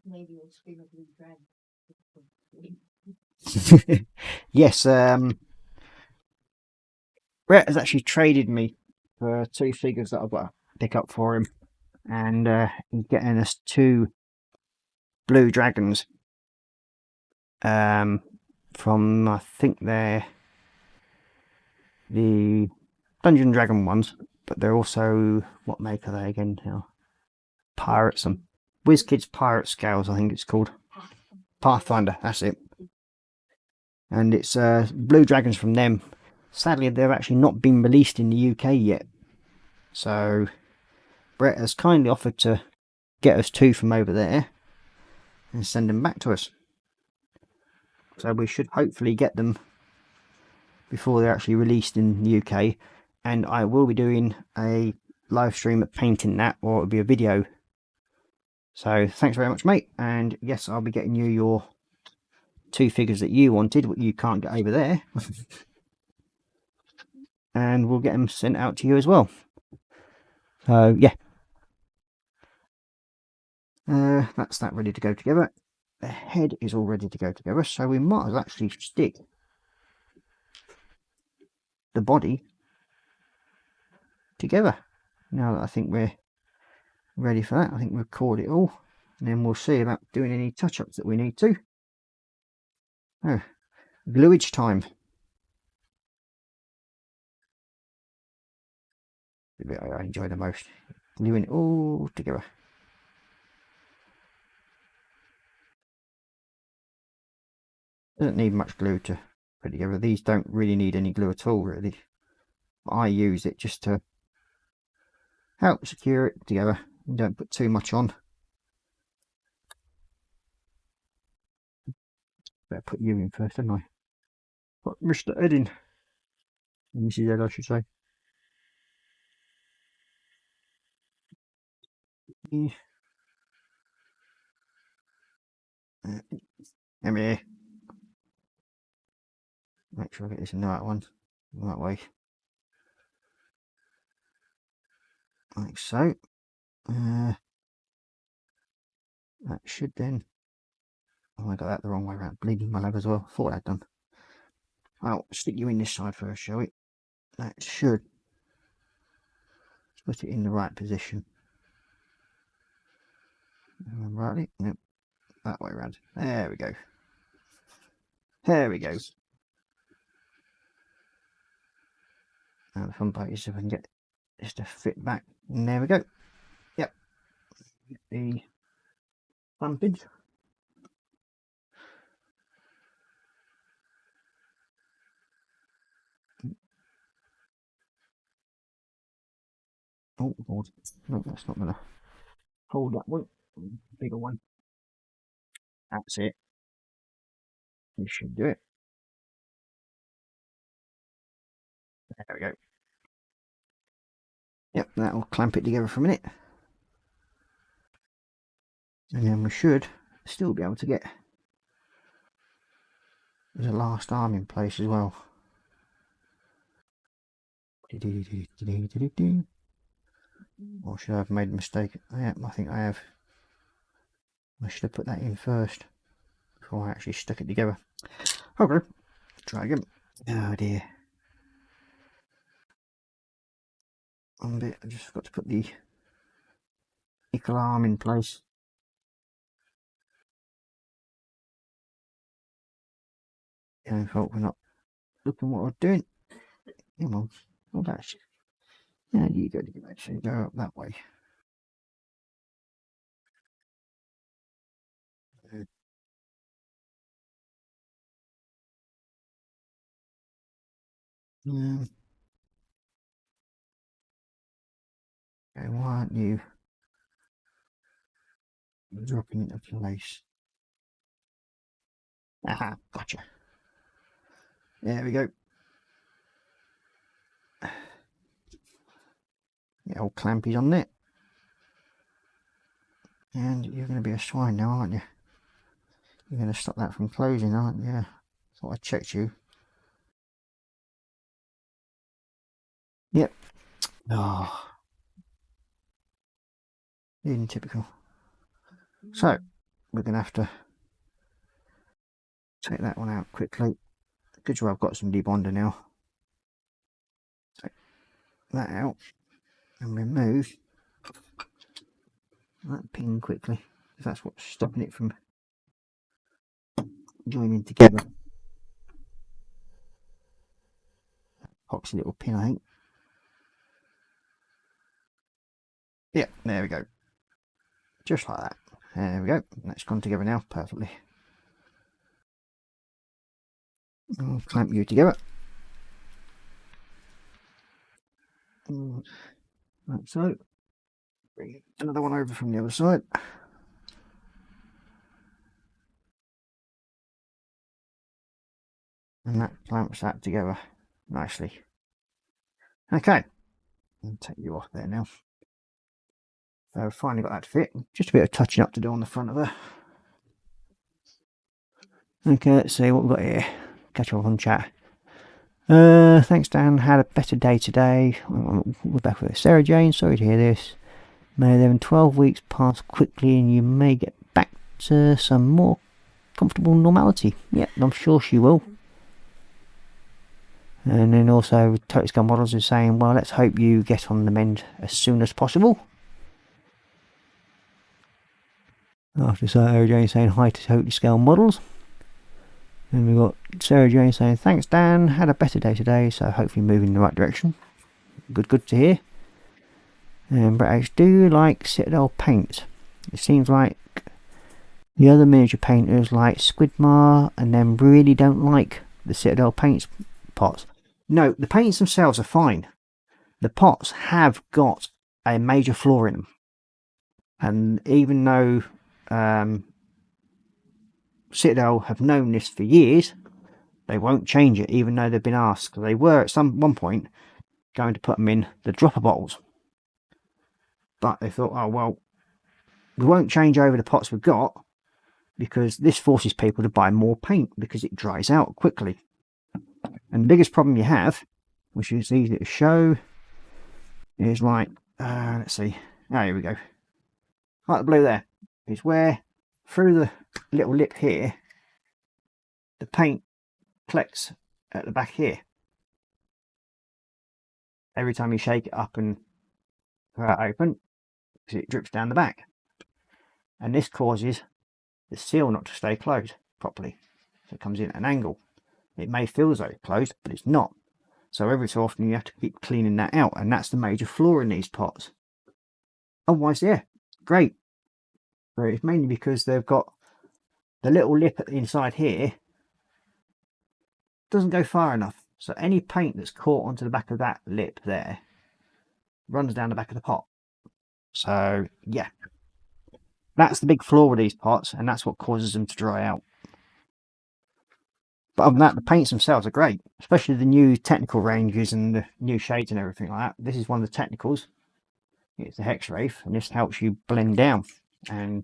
Speaker 2: Maybe we'll scream a blue dragon.
Speaker 1: Yes, Brett has actually traded me for 2 figures that I've got to pick up for him, and he's getting us 2 blue dragons from, I think they're the Dungeon Dragon ones, but they're also, what make are they again now? Pirates, and WizKids Pirate Scales, I think it's called. Pathfinder, that's it. And it's blue dragons from them. Sadly, they've actually not been released in the UK yet. So Brett has kindly offered to get us 2 from over there and send them back to us. So we should hopefully get them before they're actually released in the UK. And I will be doing a live stream of painting that, or it'll be a video. So thanks very much, mate. And yes, I'll be getting you your 2 figures that you wanted, what you can't get over there. And we'll get them sent out to you as well. So yeah, that's that ready to go together. The head is all ready to go together, so we might as well actually stick the body together. Now that I think we're ready for that, I think we've recorded it all, and then we'll see about doing any touch-ups that we need to. Oh, gluage time. The bit I enjoy the most, gluing it all together. Doesn't need much glue to put together. These don't really need any glue at all, really. But I use it just to help secure it together. You don't put too much on. Better put you in first, didn't I? Put Mr. Ed in. Mrs. Ed, I should say. Yeah. Come here. Make sure I get this in the right one. The right way. Like so. That should then... Oh, I got that the wrong way around. Bleeding my leg as well. Thought I'd done. I'll stick you in this side first, shall we? That should put it in the right position. Rightly? Nope. That way around. There we go. There we go. Now the fun part is if I can get this to fit back. And there we go. Yep. Get the clampage. Oh, Lord. No, that's not going to hold that one. Bigger one. That's it. You should do it. There we go. Yep, that will clamp it together for a minute. And then we should still be able to get the last arm in place as well. Or should I have made a mistake? Yeah, I think I have. I should have put that in first before I actually stuck it together. Okay, try again. Oh dear. One bit, I just forgot to put the nickel arm in place. Yeah, fault for not looking what I was doing. Come on, oh that's it. Yeah, you got to actually go up that way. Okay, why aren't you dropping into place? Aha, gotcha. There we go. The old clampy's on it. And you're going to be a swine now, aren't you? You're going to stop that from closing, aren't you? Thought I checked you. Yep. Oh. In typical. So, we're going to have to take that one out quickly. Good job I've got some debonder now. Take that out and remove that pin quickly, if that's what's stopping it from joining together. Epoxy little pin, I think. Yeah, there we go. Just like that. There we go. That's gone together now perfectly. I'll clamp you together. Like so. Bring another one over from the other side. And that clamps that together nicely. Okay. I'll take you off there now. So I've finally got that to fit. Just a bit of touching up to do on the front of her. Okay, let's see what we've got here. Catch up on chat. Thanks Dan, had a better day today. We're back with Sarah Jane, sorry to hear this. May 12 weeks pass quickly and you may get back to some more comfortable normality. Yeah, I'm sure she will. And then also Total Scale Models is saying, well, let's hope you get on the mend as soon as possible. After Sarah Jane saying hi to Total Scale Models. And we've got Sarah Jane saying, thanks Dan, had a better day today, so hopefully moving in the right direction. Good to hear. And Brett H, do you like Citadel paint? It seems like the other miniature painters like Squidmar and then really don't like the Citadel paint pots. No, the paints themselves are fine. The pots have got a major flaw in them. And even though Citadel have known this for years, they won't change it even though they've been asked. They were at one point going to put them in the dropper bottles, but they thought, oh well, we won't change over the pots we've got because this forces people to buy more paint because it dries out quickly. And the biggest problem you have, which is easy to show, is like, let's see, here we go. Like the blue there, is where through the little lip here, the paint collects at the back here. Every time you shake it up and open, because it drips down the back. And this causes the seal not to stay closed properly. So it comes in at an angle. It may feel as though it's closed, but it's not. So every so often you have to keep cleaning that out, and that's the major flaw in these pots. Otherwise, yeah, great. So it's mainly because they've got the little lip at the inside here doesn't go far enough. So any paint that's caught onto the back of that lip there runs down the back of the pot. So yeah, that's the big flaw with these pots, and that's what causes them to dry out. But other than that, the paints themselves are great, especially the new technical ranges and the new shades and everything like that. This is one of the technicals. It's the Hex Wraith, and this helps you blend down. And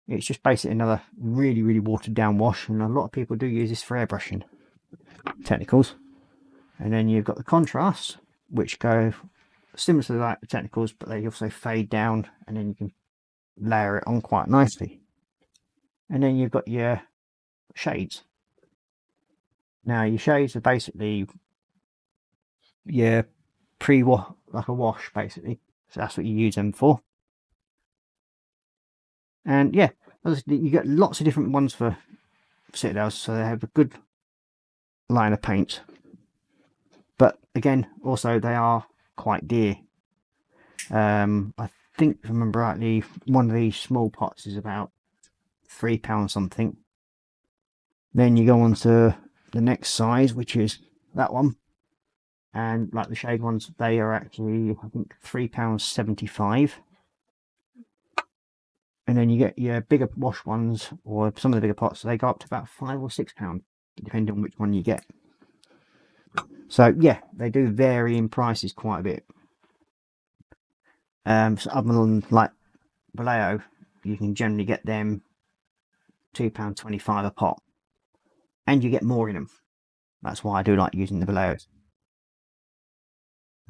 Speaker 1: it's just basically another really, really watered down wash, and a lot of people do use this for airbrushing technicals. And then you've got the contrasts, which go similar to like the technicals, but they also fade down, and then you can layer it on quite nicely. And then you've got your shades. Now your shades are basically your pre-wash, like a wash basically. So that's what you use them for. And yeah, you get lots of different ones for Citadels, so they have a good line of paints. But again, also they are quite dear. I think, if I remember rightly, one of these small pots is about £3 something. Then you go on to the next size, which is that one, and like the shade ones, they are actually, I think, £3.75. And then you get your bigger wash ones, or some of the bigger pots, they go up to about £5 or £6, depending on which one you get. So yeah, they do vary in prices quite a bit. So other than like Vallejo, you can generally get them £2.25 a pot, and you get more in them. That's why I do like using the Vallejos.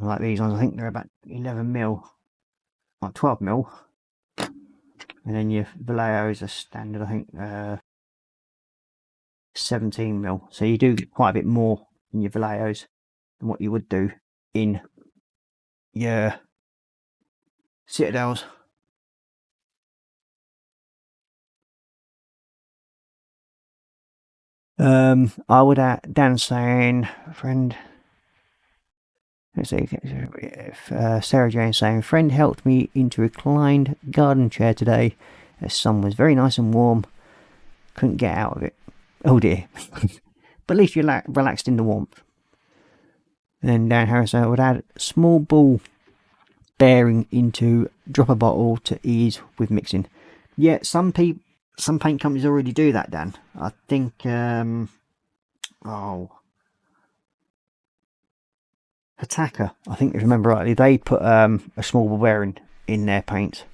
Speaker 1: Like these ones, I think they're about 11mm, like 12mm, and then your Vallejos are standard, I think 17mm. So you do get quite a bit more in your Vallejos than what you would do in your Citadels. I would add Dan saying, friend. Let's see if Sarah Jane saying, friend helped me into a reclined garden chair today. The sun was very nice and warm. Couldn't get out of it. Oh dear. But at least you relaxed in the warmth. And Dan Harris would add small ball bearing into dropper bottle to ease with mixing. Yeah, some paint companies already do that, Dan. I think Pataka, I think if I remember rightly, they put a small ball bearing in their paint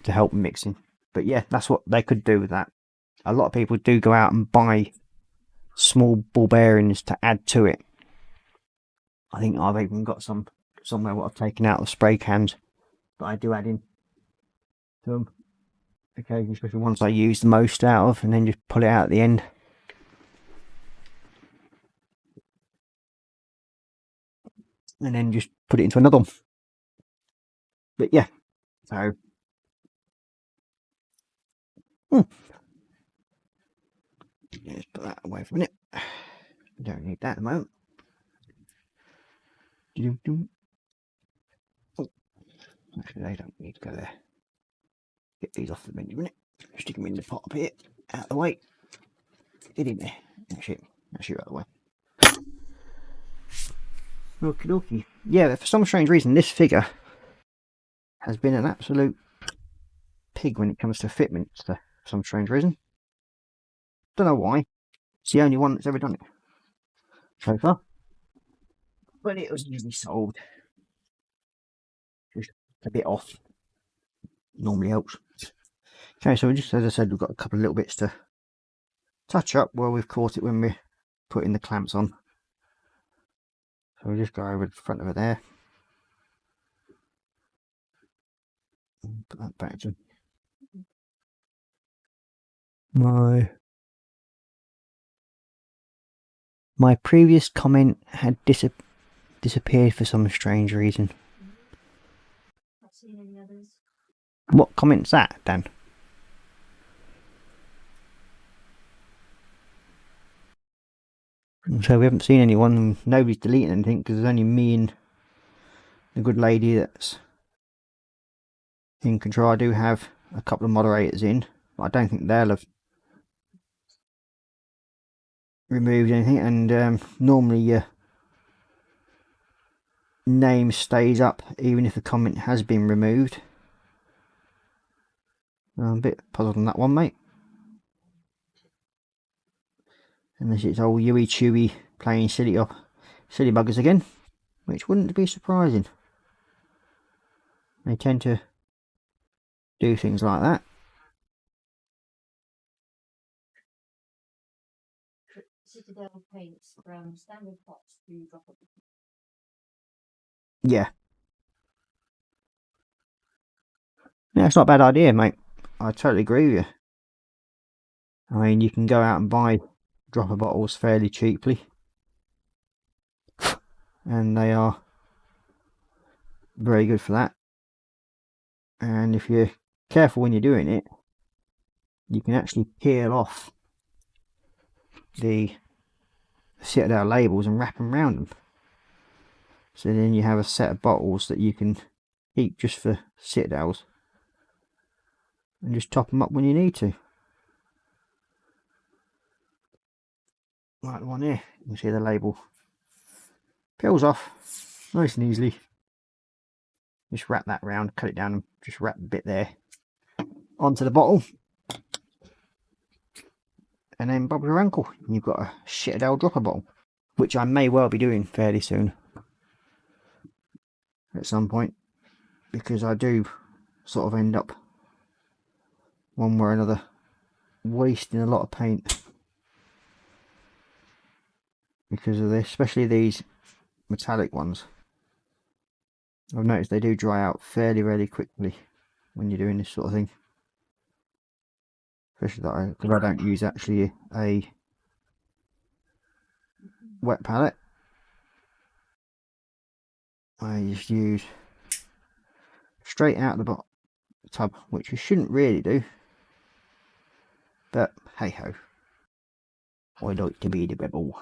Speaker 1: to help mixing. But yeah, that's what they could do with that. A lot of people do go out and buy small ball bearings to add to it. I think I've even got some somewhere what I've taken out of spray cans that I do add in to them occasionally, especially ones I use the most out of, and then just pull it out at the end. And then just put it into another one. But yeah, so let's put that away for a minute. We don't need that at the moment. Oh, actually, they don't need to go there. Get these off the menu a minute. Stick them in the pot up here, out of the way. Get in there. That's it. That's you out of the way. Okie dokie. Yeah, for some strange reason, this figure has been an absolute pig when it comes to fitments, for some strange reason. Don't know why. It's the only one that's ever done it so far. But it was usually sold just a bit off. Normally helps. Okay, so just as I said, we've got a couple of little bits to touch up where we've caught it when we're putting the clamps on. So we'll just go over the front of it there. And put that back to my previous comment had disappeared for some strange reason.
Speaker 2: Not seen any others.
Speaker 1: What comment's that, Dan? So we haven't seen anyone, and nobody's deleting anything because there's only me and the good lady that's in control. I do have a couple of moderators in, but I don't think they'll have removed anything. And normally your name stays up even if the comment has been removed. I'm a bit puzzled on that one, mate. Unless it's old Yui Chewy playing silly buggers again, which wouldn't be surprising. They tend to do things like that.
Speaker 2: Citadel paints from standard pots to drop up.
Speaker 1: Yeah. Yeah, it's not a bad idea, mate. I totally agree with you. I mean, you can go out and buy dropper bottles fairly cheaply, and they are very good for that. And if you're careful when you're doing it, you can actually peel off the Citadel labels and wrap them around them. So then you have a set of bottles that you can keep just for Citadels and just top them up when you need to. Like the one here, you can see the label peels off nice and easily. Just wrap that round, cut it down, and just wrap the bit there onto the bottle, and then bob your ankle. You've got a Citadel dropper bottle, which I may well be doing fairly soon at some point, because I do sort of end up one way or another wasting a lot of paint because of this, especially these metallic ones. I've noticed they do dry out fairly quickly when you're doing this sort of thing, especially because I don't use actually a wet palette. I just use straight out of the tub, which you shouldn't really do, but hey ho, I like to be the rebel.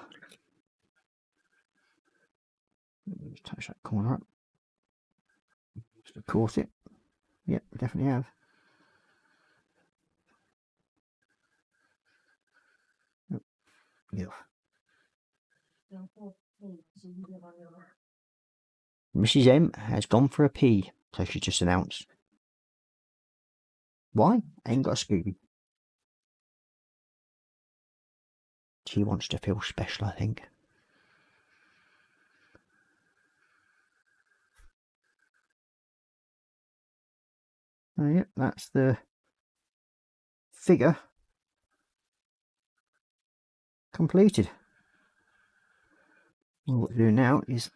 Speaker 1: Just touch that corner up. Just of course it. Yep, definitely have. Oh, yeah. Mrs. M has gone for a pee, so she just announced. Why? Ain't got a Scooby. She wants to feel special, I think. Oh, yep, that's the figure completed. Well, what we're doing now is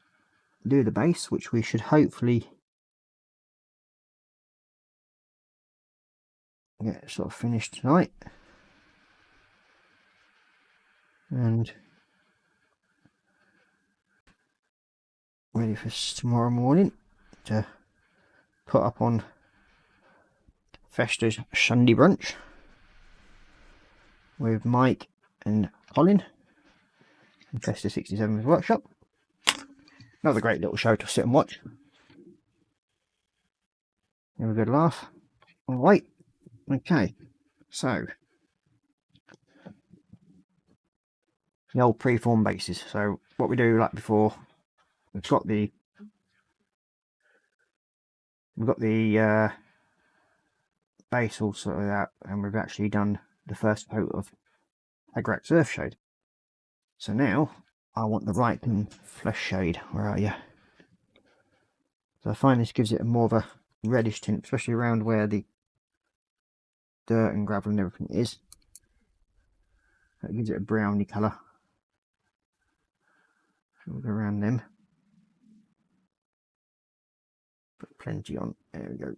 Speaker 1: do the base, which we should hopefully get sort of finished tonight, and ready for tomorrow morning to put up on Festa's Sunday brunch with Mike and Colin in Festa 67's workshop. Another great little show to sit and watch. Have a good laugh. Alright, okay, so the old preform bases. So what we do, like before, we've got the base all sorted out, and we've actually done the first coat of Agrax Earthshade. So now I want the Ripen Flesh Shade. Where are you? So I find this gives it a more of a reddish tint, especially around where the dirt and gravel and everything is. That gives it a browny colour. So we'll go around them. Put plenty on. There we go.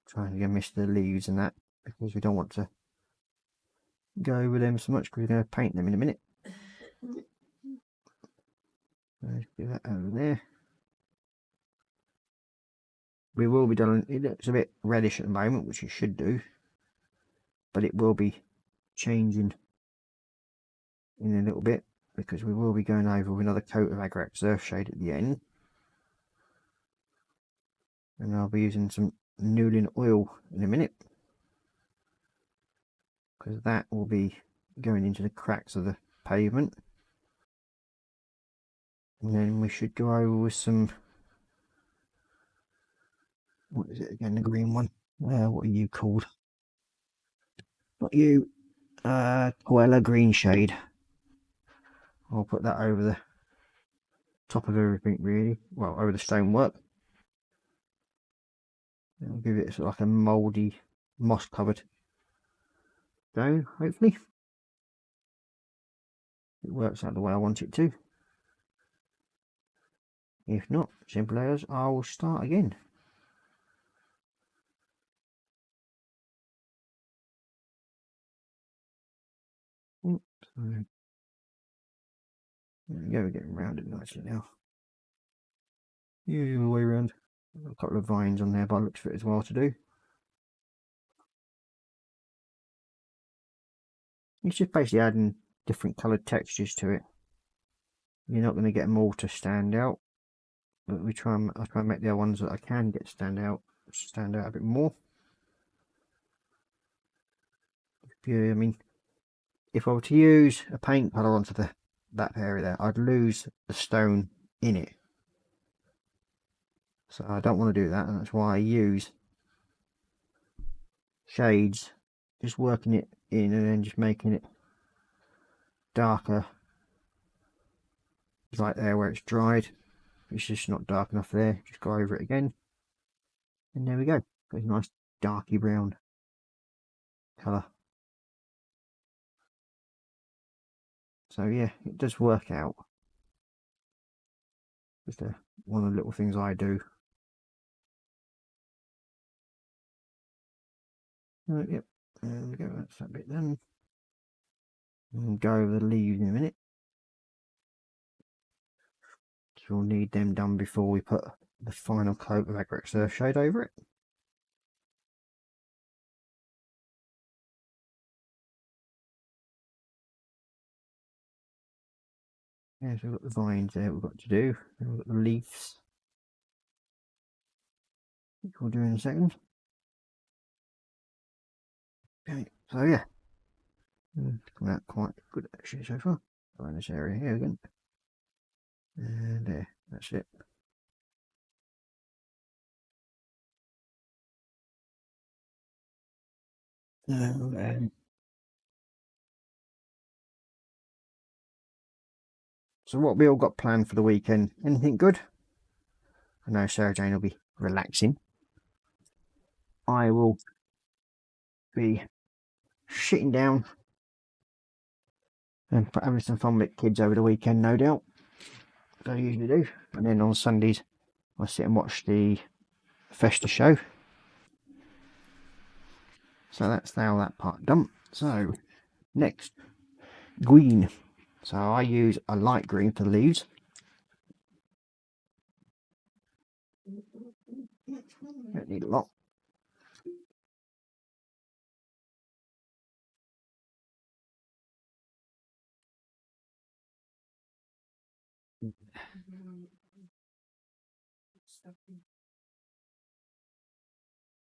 Speaker 1: Trying to miss the leaves and that because we don't want to go over them so much because we're going to paint them in a minute. Let's do that over there. We will be done. It looks a bit reddish at the moment, which it should do, but it will be changing in a little bit because we will be going over with another coat of Agrax Earthshade at the end, and I'll be using some Newlin oil in a minute because that will be going into the cracks of the pavement. And then we should go over with some, what is it again, the green one? What are you called? Not you. Coella Green Shade. I'll put that over the top of everything really. Well, over the stonework. It'll give it sort of like a mouldy, moss covered stone, hopefully. It works out the way I want it to. If not, simple as I will start again. Oops, there we go, we're getting round it nicely now. Yeah, the way around. A couple of vines on there by the looks of it as well to do. It's just basically adding different coloured textures to it. You're not going to get them all to stand out, but I try and make the other ones that I can get stand out a bit more. Yeah, I mean, if I were to use a paint colour onto that area there, I'd lose the stone in it. So I don't want to do that, and that's why I use shades, just working it in and then just making it darker right there where it's dried. It's just not dark enough there, just go over it again, and there we go. Got a nice darky brown colour. So yeah, it does work out. Just one of the little things I do. Yep, there we go, that's that bit done. We'll go over the leaves in a minute. So we'll need them done before we put the final coat of Agrax Earthshade over it. Yeah, so we've got the vines there we've got to do. Then we've got the leaves, which we'll do in a second. Okay, so yeah, it's come out quite good actually so far. Around this area here again. And there, that's it. So what we all got planned for the weekend? Anything good? I know Sarah Jane will be relaxing. I will be sitting down and having some fun with kids over the weekend, no doubt. As I usually do. And then on Sundays, I sit and watch the Festa show. So that's now that part done. So next, green. So I use a light green for the leaves. Don't need a lot.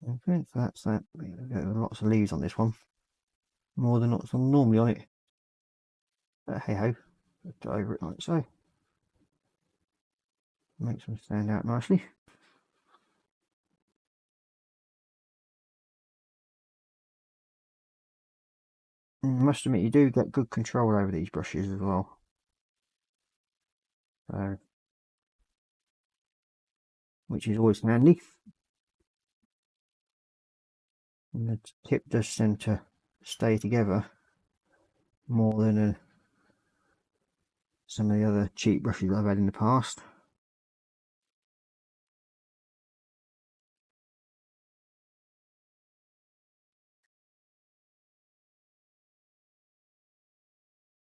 Speaker 1: Okay, so that's that. Lots of leaves on this one. More than what's normally on it. But hey ho, go over it like so. Makes them stand out nicely. I must admit, you do get good control over these brushes as well. So, which is always handy. And the tip does tend to stay together more than some of the other cheap brushes I've had in the past.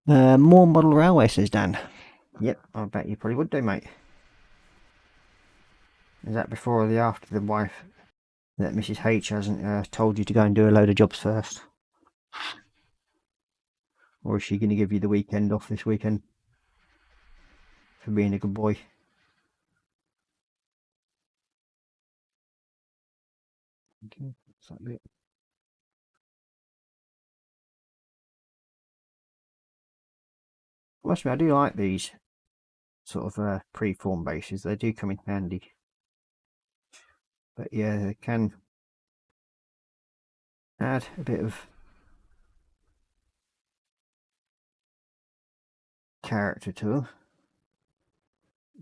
Speaker 1: More model railway, says Dan. Yep, I bet you probably would do, mate. Is that before or the after the wife that Mrs H hasn't told you to go and do a load of jobs first? Or is she going to give you the weekend off this weekend for being a good boy? Okay, that's that bit. Must admit, I do like these sort of pre-form bases. They do come in handy. But yeah, they can add a bit of character to them.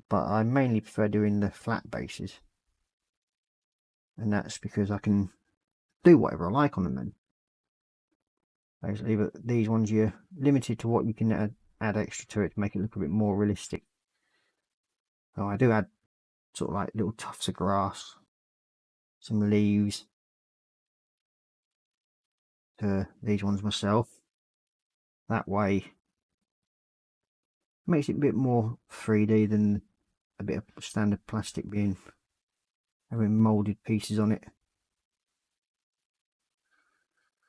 Speaker 1: But I mainly prefer doing the flat bases. And that's because I can do whatever I like on them then. Basically, but these ones you're limited to what you can add extra to it to make it look a bit more realistic. So I do add sort of like little tufts of grass, some leaves to these ones myself. That way it makes it a bit more 3D than a bit of standard plastic having moulded pieces on it.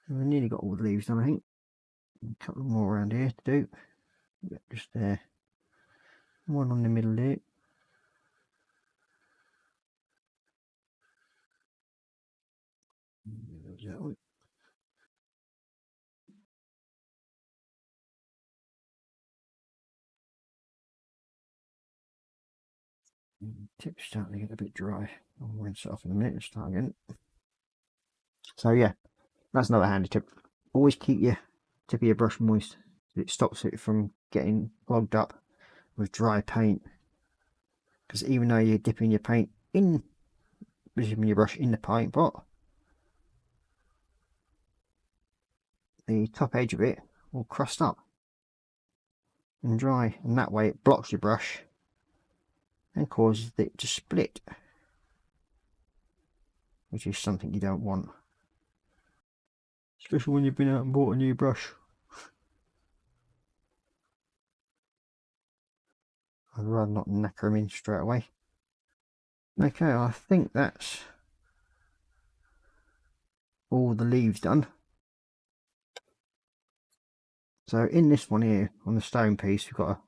Speaker 1: And we've nearly got all the leaves done, I think. A couple more around here to do. Just there. One on the middle there. Tip's starting to get a bit dry. I'll rinse it off in a minute and start again. So yeah, that's another handy tip. Always keep your tip of your brush moist. It stops it from getting clogged up with dry paint. Because even though you're dipping your paint in, dipping your brush in the paint pot, the top edge of it will crust up and dry, and that way it blocks your brush and causes it to split, which is something you don't want, especially when you've been out and bought a new brush. I'd rather not knacker them in straight away. Okay, I think that's all the leaves done. So in this one here, on the stone piece, we've got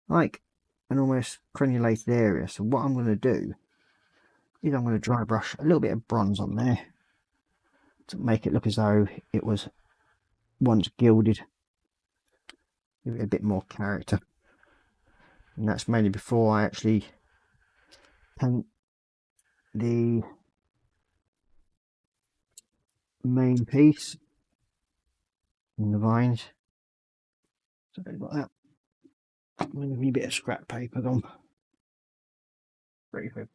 Speaker 1: like an almost crenulated area. So what I'm going to do is I'm going to dry brush a little bit of bronze on there to make it look as though it was once gilded. Give it a bit more character. And that's mainly before I actually paint the main piece and the vines. So I've got that. I'm going to give you a bit of scrap paper on.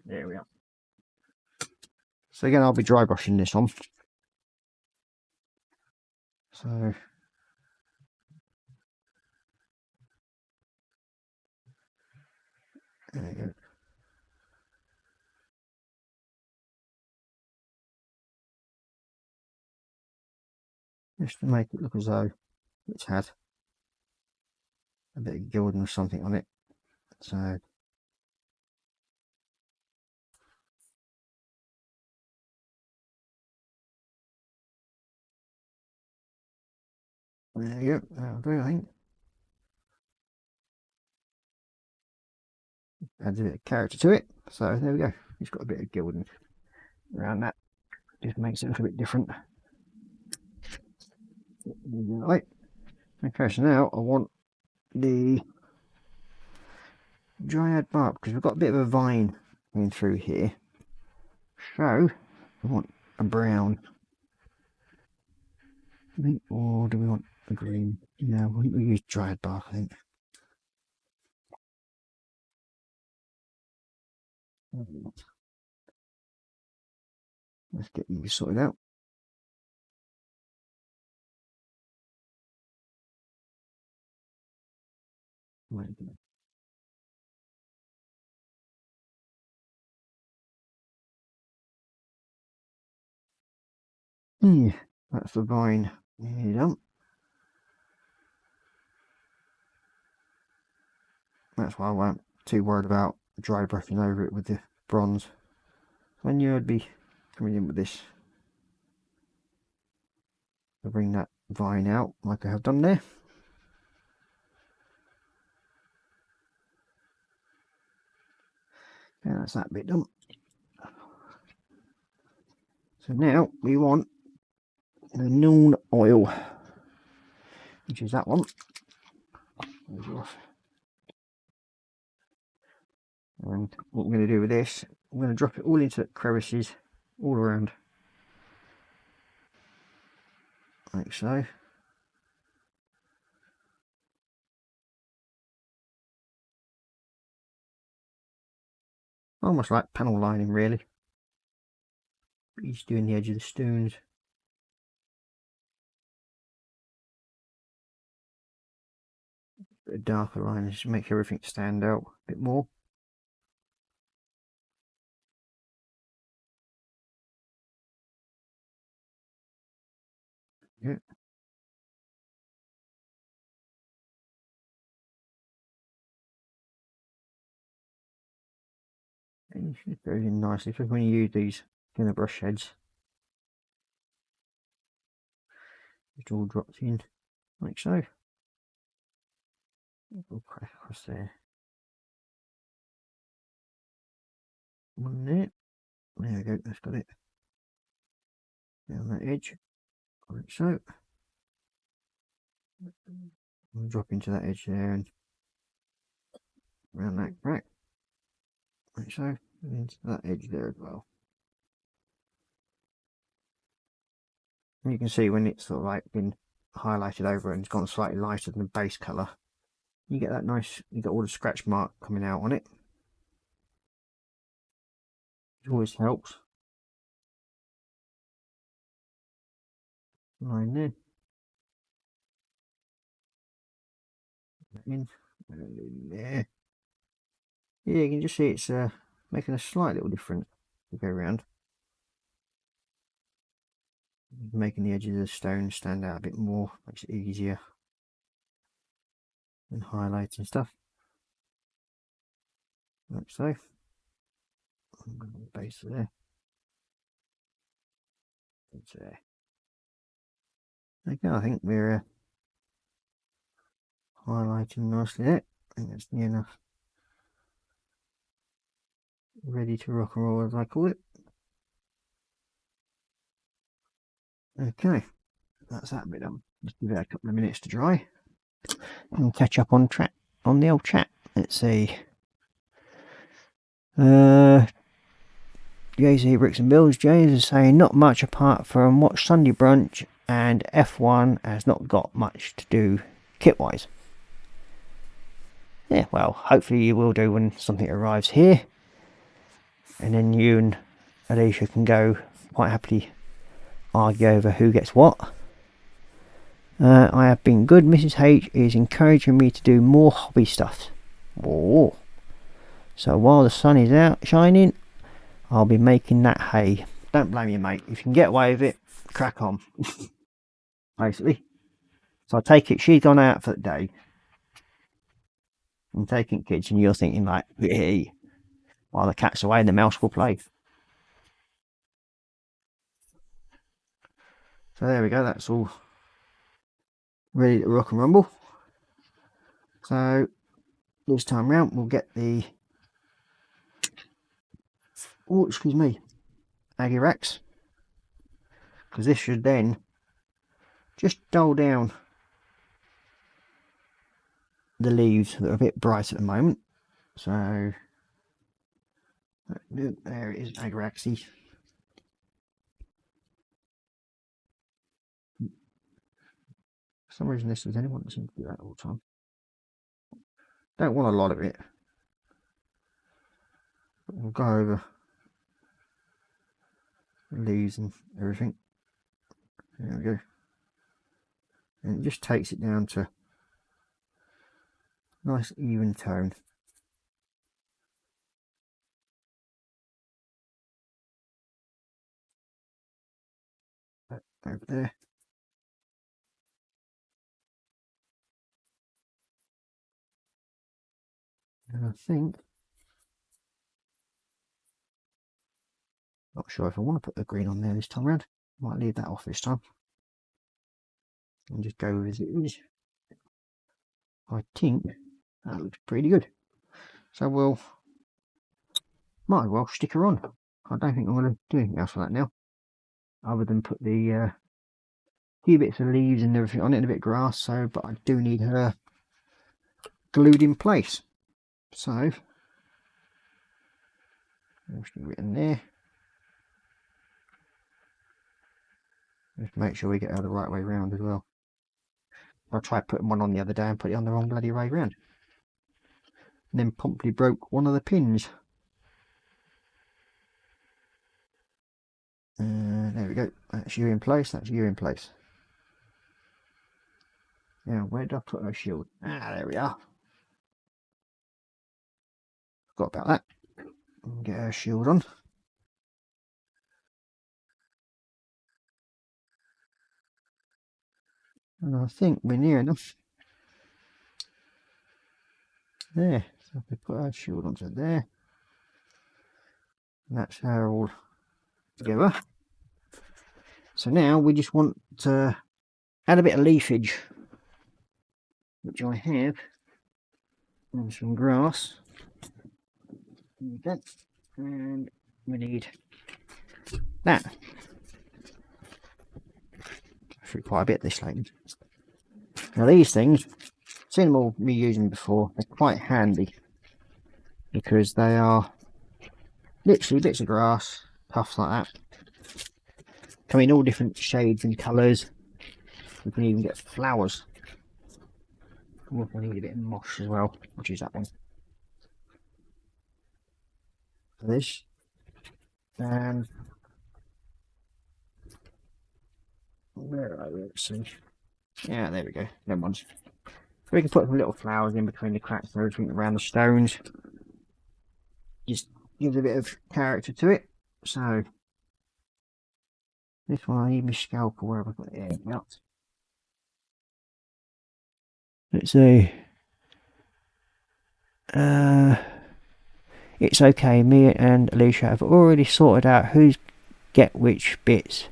Speaker 1: There we are. So again, I'll be dry brushing this on. So there you go. Just to make it look as though it's had a bit of gilding or something on it. So there you go, that'll do, I think. Adds a bit of character to it. So there we go. It's got a bit of gilding around that. Just makes it look a bit different. Right. Okay, so now I want the dryad bark because we've got a bit of a vine going through here. So I want a brown. Or do we want a green? No, we use dryad bark, I think. Let's get you sorted out. Yeah, that's the vine nearly done. That's why I weren't too worried about dry brushing over it with the bronze. So I knew I'd be coming in with this. I'll bring that vine out like I have done there. Yeah, that's that bit done. So now we want the Noon oil, which is that one. And what we're going to do with this, I'm going to drop it all into crevices all around, like so. Almost like panel lining, really. Just doing the edge of the stones. A darker line just make everything stand out a bit more. Yeah. And it should go in nicely, especially when you use these thinner brush heads. It all drops in like so. We'll crack across there. One there. There we go, that's got it. Down that edge, like so. We'll drop into that edge there and around that crack, like so, and into that edge there as well. And you can see when it's sort of like been highlighted over and it's gone slightly lighter than the base colour, you get that nice, you got all the scratch mark coming out on it. It always helps. Line there. In there. Yeah, you can just see it's making a slight little difference to go around. Making the edges of the stone stand out a bit more, makes it easier. And highlighting stuff. Like so. Base there. It's there. Okay, I think we're highlighting nicely there. I think that's near enough. Ready to rock and roll, as I call it. Okay, that's that bit done. Just give it a couple of minutes to dry and catch up on the old chat. Let's see. JC Bricks and Builds, James is saying not much apart from watch Sunday Brunch, and F1 has not got much to do kit wise. Yeah, well, hopefully you will do when something arrives here, and then you and Alicia can go quite happily argue over who gets what. I have been good. Mrs. H is encouraging me to do more hobby stuff. Oh. So while the sun is out shining, I'll be making that hay. Don't blame you, mate. If you can get away with it, crack on. Basically. So I take it she's gone out for the day. I'm taking kids, and you're thinking like, hey, while the cat's away, the mouse will play. So there we go. That's all ready to rock and rumble. So this time round, we'll get the Aggie Rex, because this should then just dull down the leaves that are a bit bright at the moment. So there it is, Agaraxy. For some reason this is anyone that seems to do that all the time. Don't want a lot of it. But we'll go over the leaves and everything. There we go. And it just takes it down to Nice even tone. Over there. And I think, not sure if I want to put the green on there this time around. Might leave that off this time and just go as it is. I think that looks pretty good. So we'll might as well stick her on. I don't think I'm going to do anything else for that now, other than put the few bits of leaves and everything on it and a bit of grass. So, but I do need her glued in place. So just leave it in there. Just make sure we get her the right way round as well. I tried putting one on the other day and put it on the wrong bloody way round. And then promptly broke one of the pins. There we go. That's you in place. That's you in place. Now, where did I put her shield? Ah, there we are. Forgot about that. Get her shield on. And I think we're near enough. There. So if we put our shield onto there. And that's her all together. So now we just want to add a bit of leafage, which I have, and some grass. Okay. And we need that. Through quite a bit this lane. Now these things, seen them all me using before, they're quite handy because they are literally bits of grass, puffs like that. Come in all different shades and colours. You can even get flowers. Oh, I need a bit of moss as well, which is that one. For this. And where are we? Let's see. Yeah, there we go. Them ones. We can put some little flowers in between the cracks and everything around the stones. Just gives a bit of character to it. So this one I need my scalpel. Where have I got it? Yeah, out. Let's see. It's okay. Me and Alicia have already sorted out who's get which bits,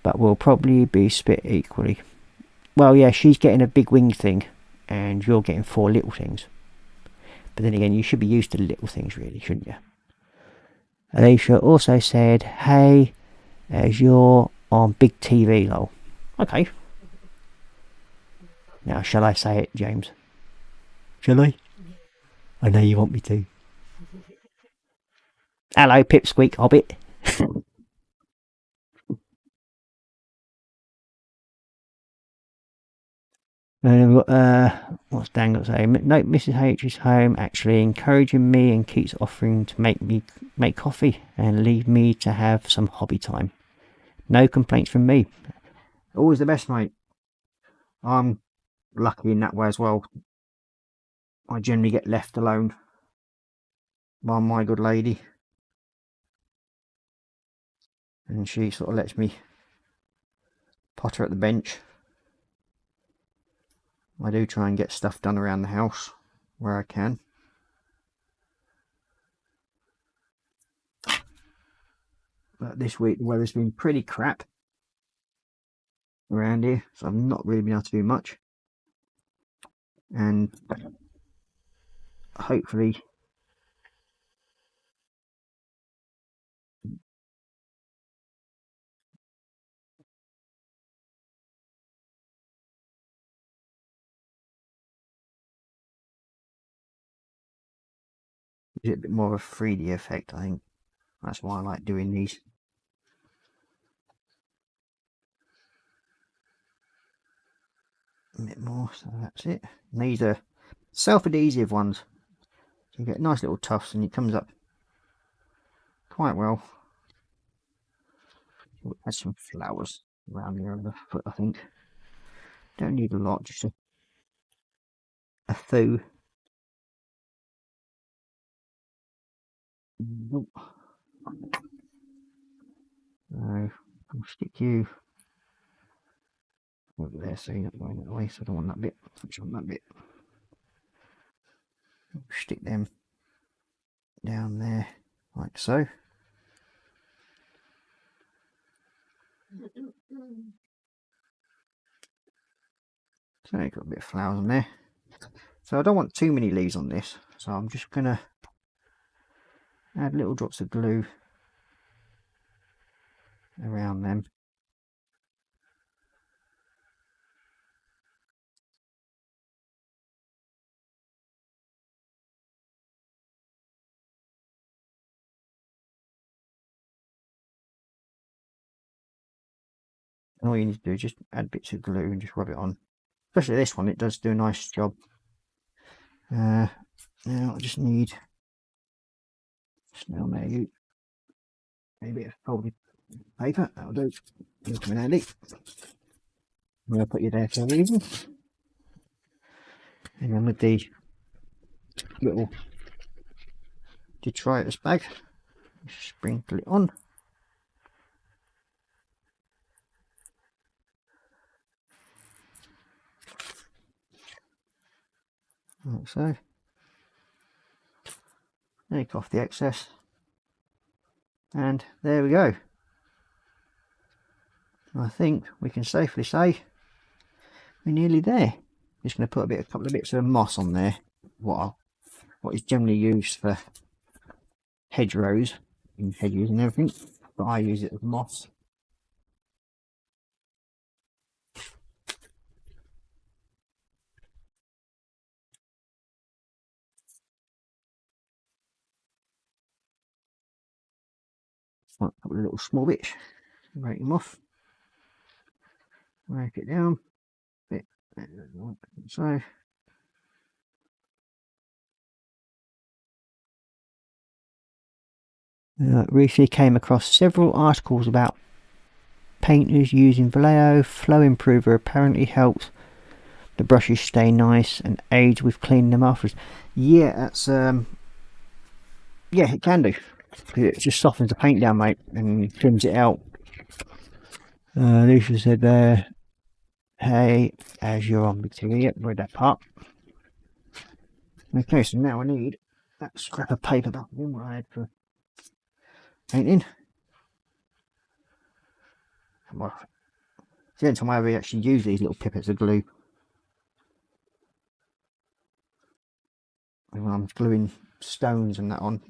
Speaker 1: but we'll probably be split equally. Well, yeah, she's getting a big wing thing, and you're getting 4 little things. But then again, you should be used to the little things, really, shouldn't you? Alicia also said, "Hey, as you're on big TV, lol." Okay. Now, shall I say it, James? Shall I? I know you want me to. Hello, Pipsqueak Hobbit. And we've got, what's Dan got to say? Note, Mrs. H is home, actually encouraging me and keeps offering to make coffee and leave me to have some hobby time. No complaints from me. Always the best, mate. I'm lucky in that way as well. I generally get left alone by my good lady. And she sort of lets me potter at the bench. I do try and get stuff done around the house where I can. But this week the weather's been pretty crap around here, so I've not really been able to do much. And hopefully it's a bit more of a 3D effect, I think. That's why I like doing these. A bit more, so that's it. And these are self-adhesive ones. So you get nice little tufts and it comes up quite well. We'll add some flowers around the other foot, I think. Don't need a lot, just a few. Nope. So I'll stick you over there so you're not going that way, so I don't want that bit. I just want that bit. Stick them down there like so. So you've got a bit of flowers on there. So I don't want too many leaves on this, so I'm just going to add little drops of glue around them. And all you need to do is just add bits of glue and just rub it on. Especially this one, it does do a nice job. Now I just need snail mail, maybe a folded paper, that'll do. It'll come in handy. I'm going to put you there for a reason. And then with the little detritus bag, sprinkle it on. Like so. Take off the excess. And there we go. I think we can safely say we're nearly there. Just going to put a couple of bits of moss on there. What is generally used for hedgerows and hedges and everything, but I use it as moss. A couple of little small bits, break them off, break it down a bit, so. Recently came across several articles about painters using Vallejo. Flow improver apparently helps the brushes stay nice and aids with cleaning them afterwards. Yeah, that's yeah, it can do. It just softens the paint down, mate, and trims it out. Lucia said there, hey, as you're on Big TV, yep, read that part. Okay, so now I need that scrap of paper back in what I had for painting. Well, it's the only time I ever actually use these little pippets of glue. When I'm gluing stones and that on.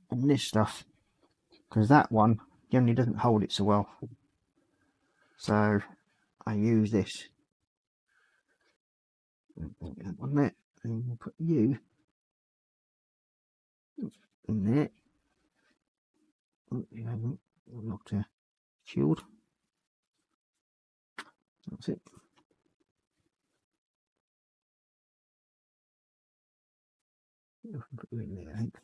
Speaker 1: And this stuff. Because that one generally doesn't hold it so well. So I use this. On there. And we'll put you in there. Oh, you haven't locked a shield. That's it. Put you in there, I think.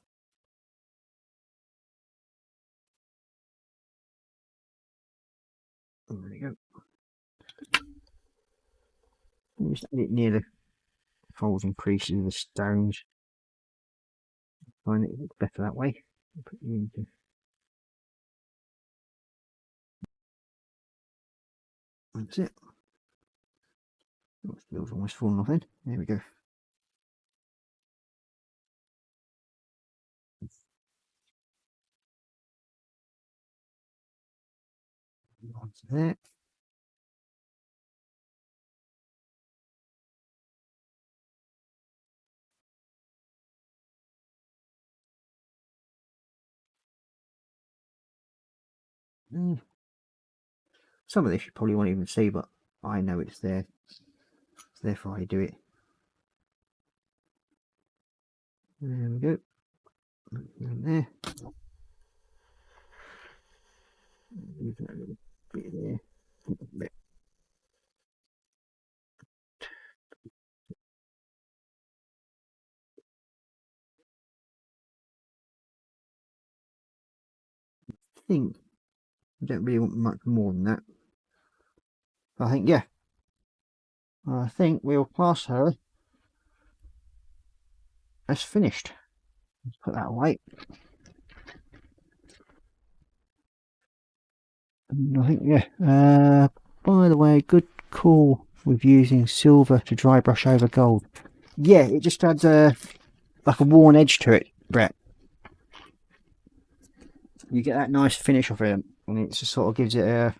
Speaker 1: Oh, there you go. Just add it near the folds and creases of the stones. Find it looks better that way. Put you into. That's it. Oh, the wheel's almost fallen off then. There we go. Onto there. Some of this you probably won't even see, but I know it's there. It's therefore I do it. There we go. In there. Use that little bit there. Bit. I think I don't really want much more than that. I think, yeah. I think we'll class her as finished. Let's put that away. And I think, yeah. By the way, good call with using silver to dry brush over gold. Yeah, it just adds like a worn edge to it, Brett. You get that nice finish of it, and it just sort of gives it a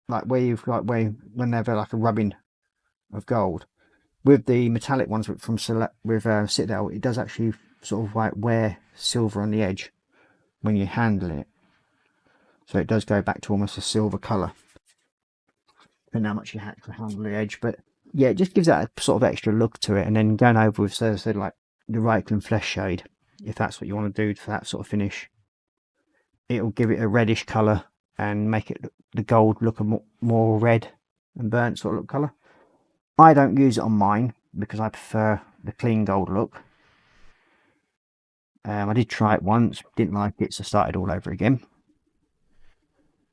Speaker 1: like whenever like a rubbing of gold. With the metallic ones from Citadel, it does actually sort of like wear silver on the edge when you're handling it, so it does go back to almost a silver colour. Depending how much you have to handle the edge, but yeah, it just gives that a sort of extra look to it. And then going over with, so like the Reichland flesh shade, if that's what you want to do for that sort of finish, it'll give it a reddish colour and make it the gold look a more red and burnt sort of look colour. I don't use it on mine because I prefer the clean gold look. I did try it once, didn't like it, so started all over again,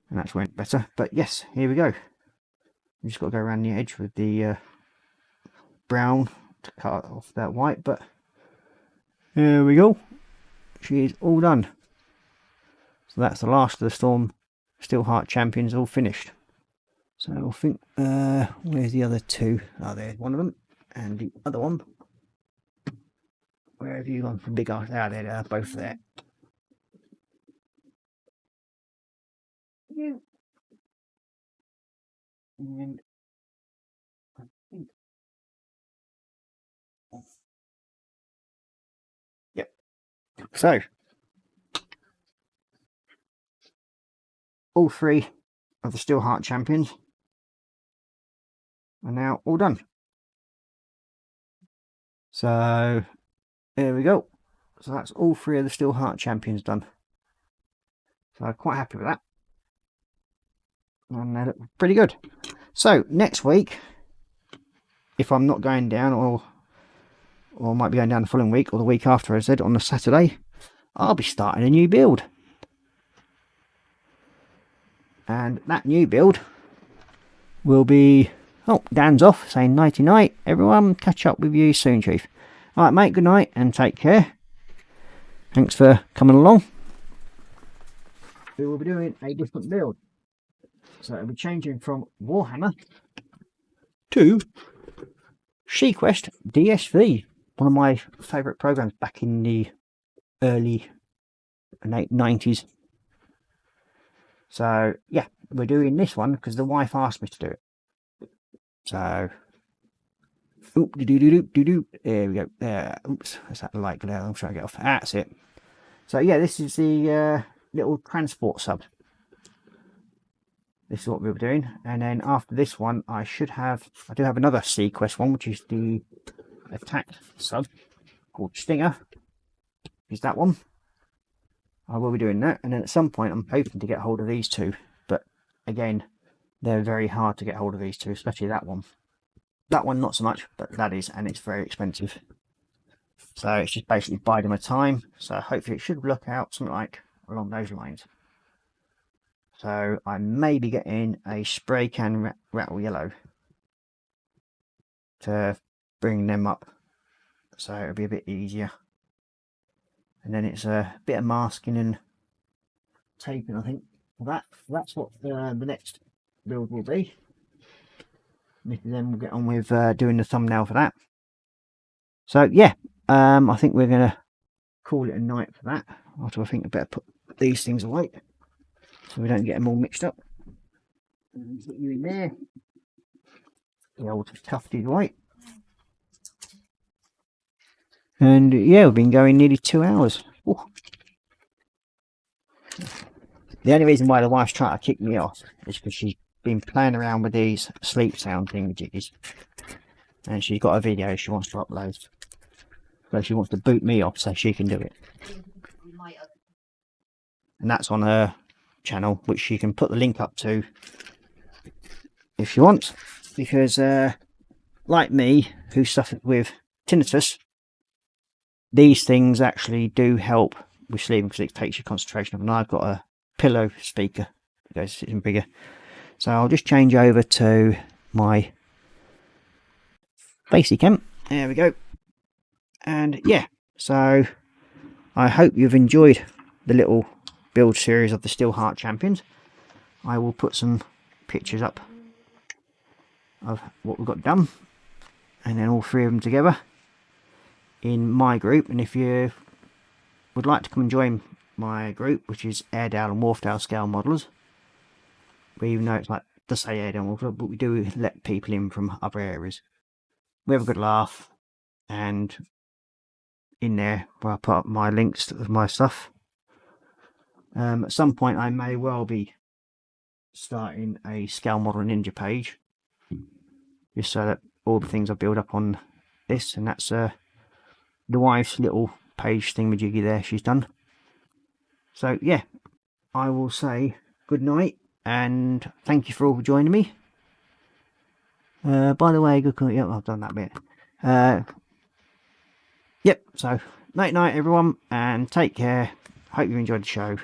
Speaker 1: and that's went better. But yes, here we go. You just got to go around the edge with the brown to cut off that white, but here we go. She is all done. So that's the last of the Steelheart Champions all finished. So I think, where's the other two? Oh, there's one of them, and the other one. Where have you gone from big art? Ah, they are both there. You. And I think. Yep. So all three of the Steelheart Champions are now all done. So there we go. So that's all three of the Steelheart Champions done. So I'm quite happy with that. And they look pretty good. So next week, if I'm not going down, or might be going down the following week or the week after, as I said, on the Saturday, I'll be starting a new build. And that new build will be... Oh, Dan's off, saying nighty night. Everyone, catch up with you soon, Chief. Alright, mate, good night and take care. Thanks for coming along. We will be doing a different build. So it'll be changing from Warhammer to SeaQuest DSV, one of my favourite programs back in the early 90s. So yeah, we're doing this one because the wife asked me to do it. So, oop, there we go. Oops, that's that light glare. I'm trying to get off. That's it. So yeah, this is the little transport sub. This is what we'll be doing, and then after this one, I do have another SeaQuest one, which is the attack sub called Stinger. Is that one? I will be doing that, and then at some point, I'm hoping to get hold of these two. But again, they're very hard to get hold of, these two, especially that one. That one, not so much, but that is, and it's very expensive. So it's just basically biding my time. So hopefully, it should look out something like along those lines. So I may be getting a spray can rattle yellow to bring them up, so it'll be a bit easier. And then it's a bit of masking and taping, I think. That's what the next build will be. And then we'll get on with doing the thumbnail for that. So yeah, I think we're gonna call it a night for that. After I think I better put these things away, so we don't get them all mixed up. And put you in there. The old tufted white. And yeah, we've been going nearly 2 hours. Ooh. The only reason why the wife's trying to kick me off is because she's been playing around with these sleep sound thingamajiggies. And she's got a video she wants to upload. So she wants to boot me off so she can do it. And that's on her channel, which she can put the link up to if she wants, because like me, who suffered with tinnitus, these things actually do help with sleeping because it takes your concentration up. And I've got a pillow speaker that goes even bigger, so I'll just change over to my basic amp. There we go. And yeah, so I hope you've enjoyed the little build series of the Steelheart Champions. I will put some pictures up of what we've got done, and then all 3 of them together in my group. And if you would like to come and join my group, which is Airedale and Wharfdale Scale Modelers, even though it's like to say Airedale and Wharfdale, but we do let people in from other areas. We have a good laugh, and in there where I put up my links of my stuff. At some point I may well be starting a Scale Model Ninja page, just so that all the things I build up on this, and that's the wife's little page thingamajiggy there she's done. So yeah, I will say good night and thank you for all for joining me. By the way, good. Yep, I've done that bit. Yep. So night everyone, and take care. Hope you enjoyed the show.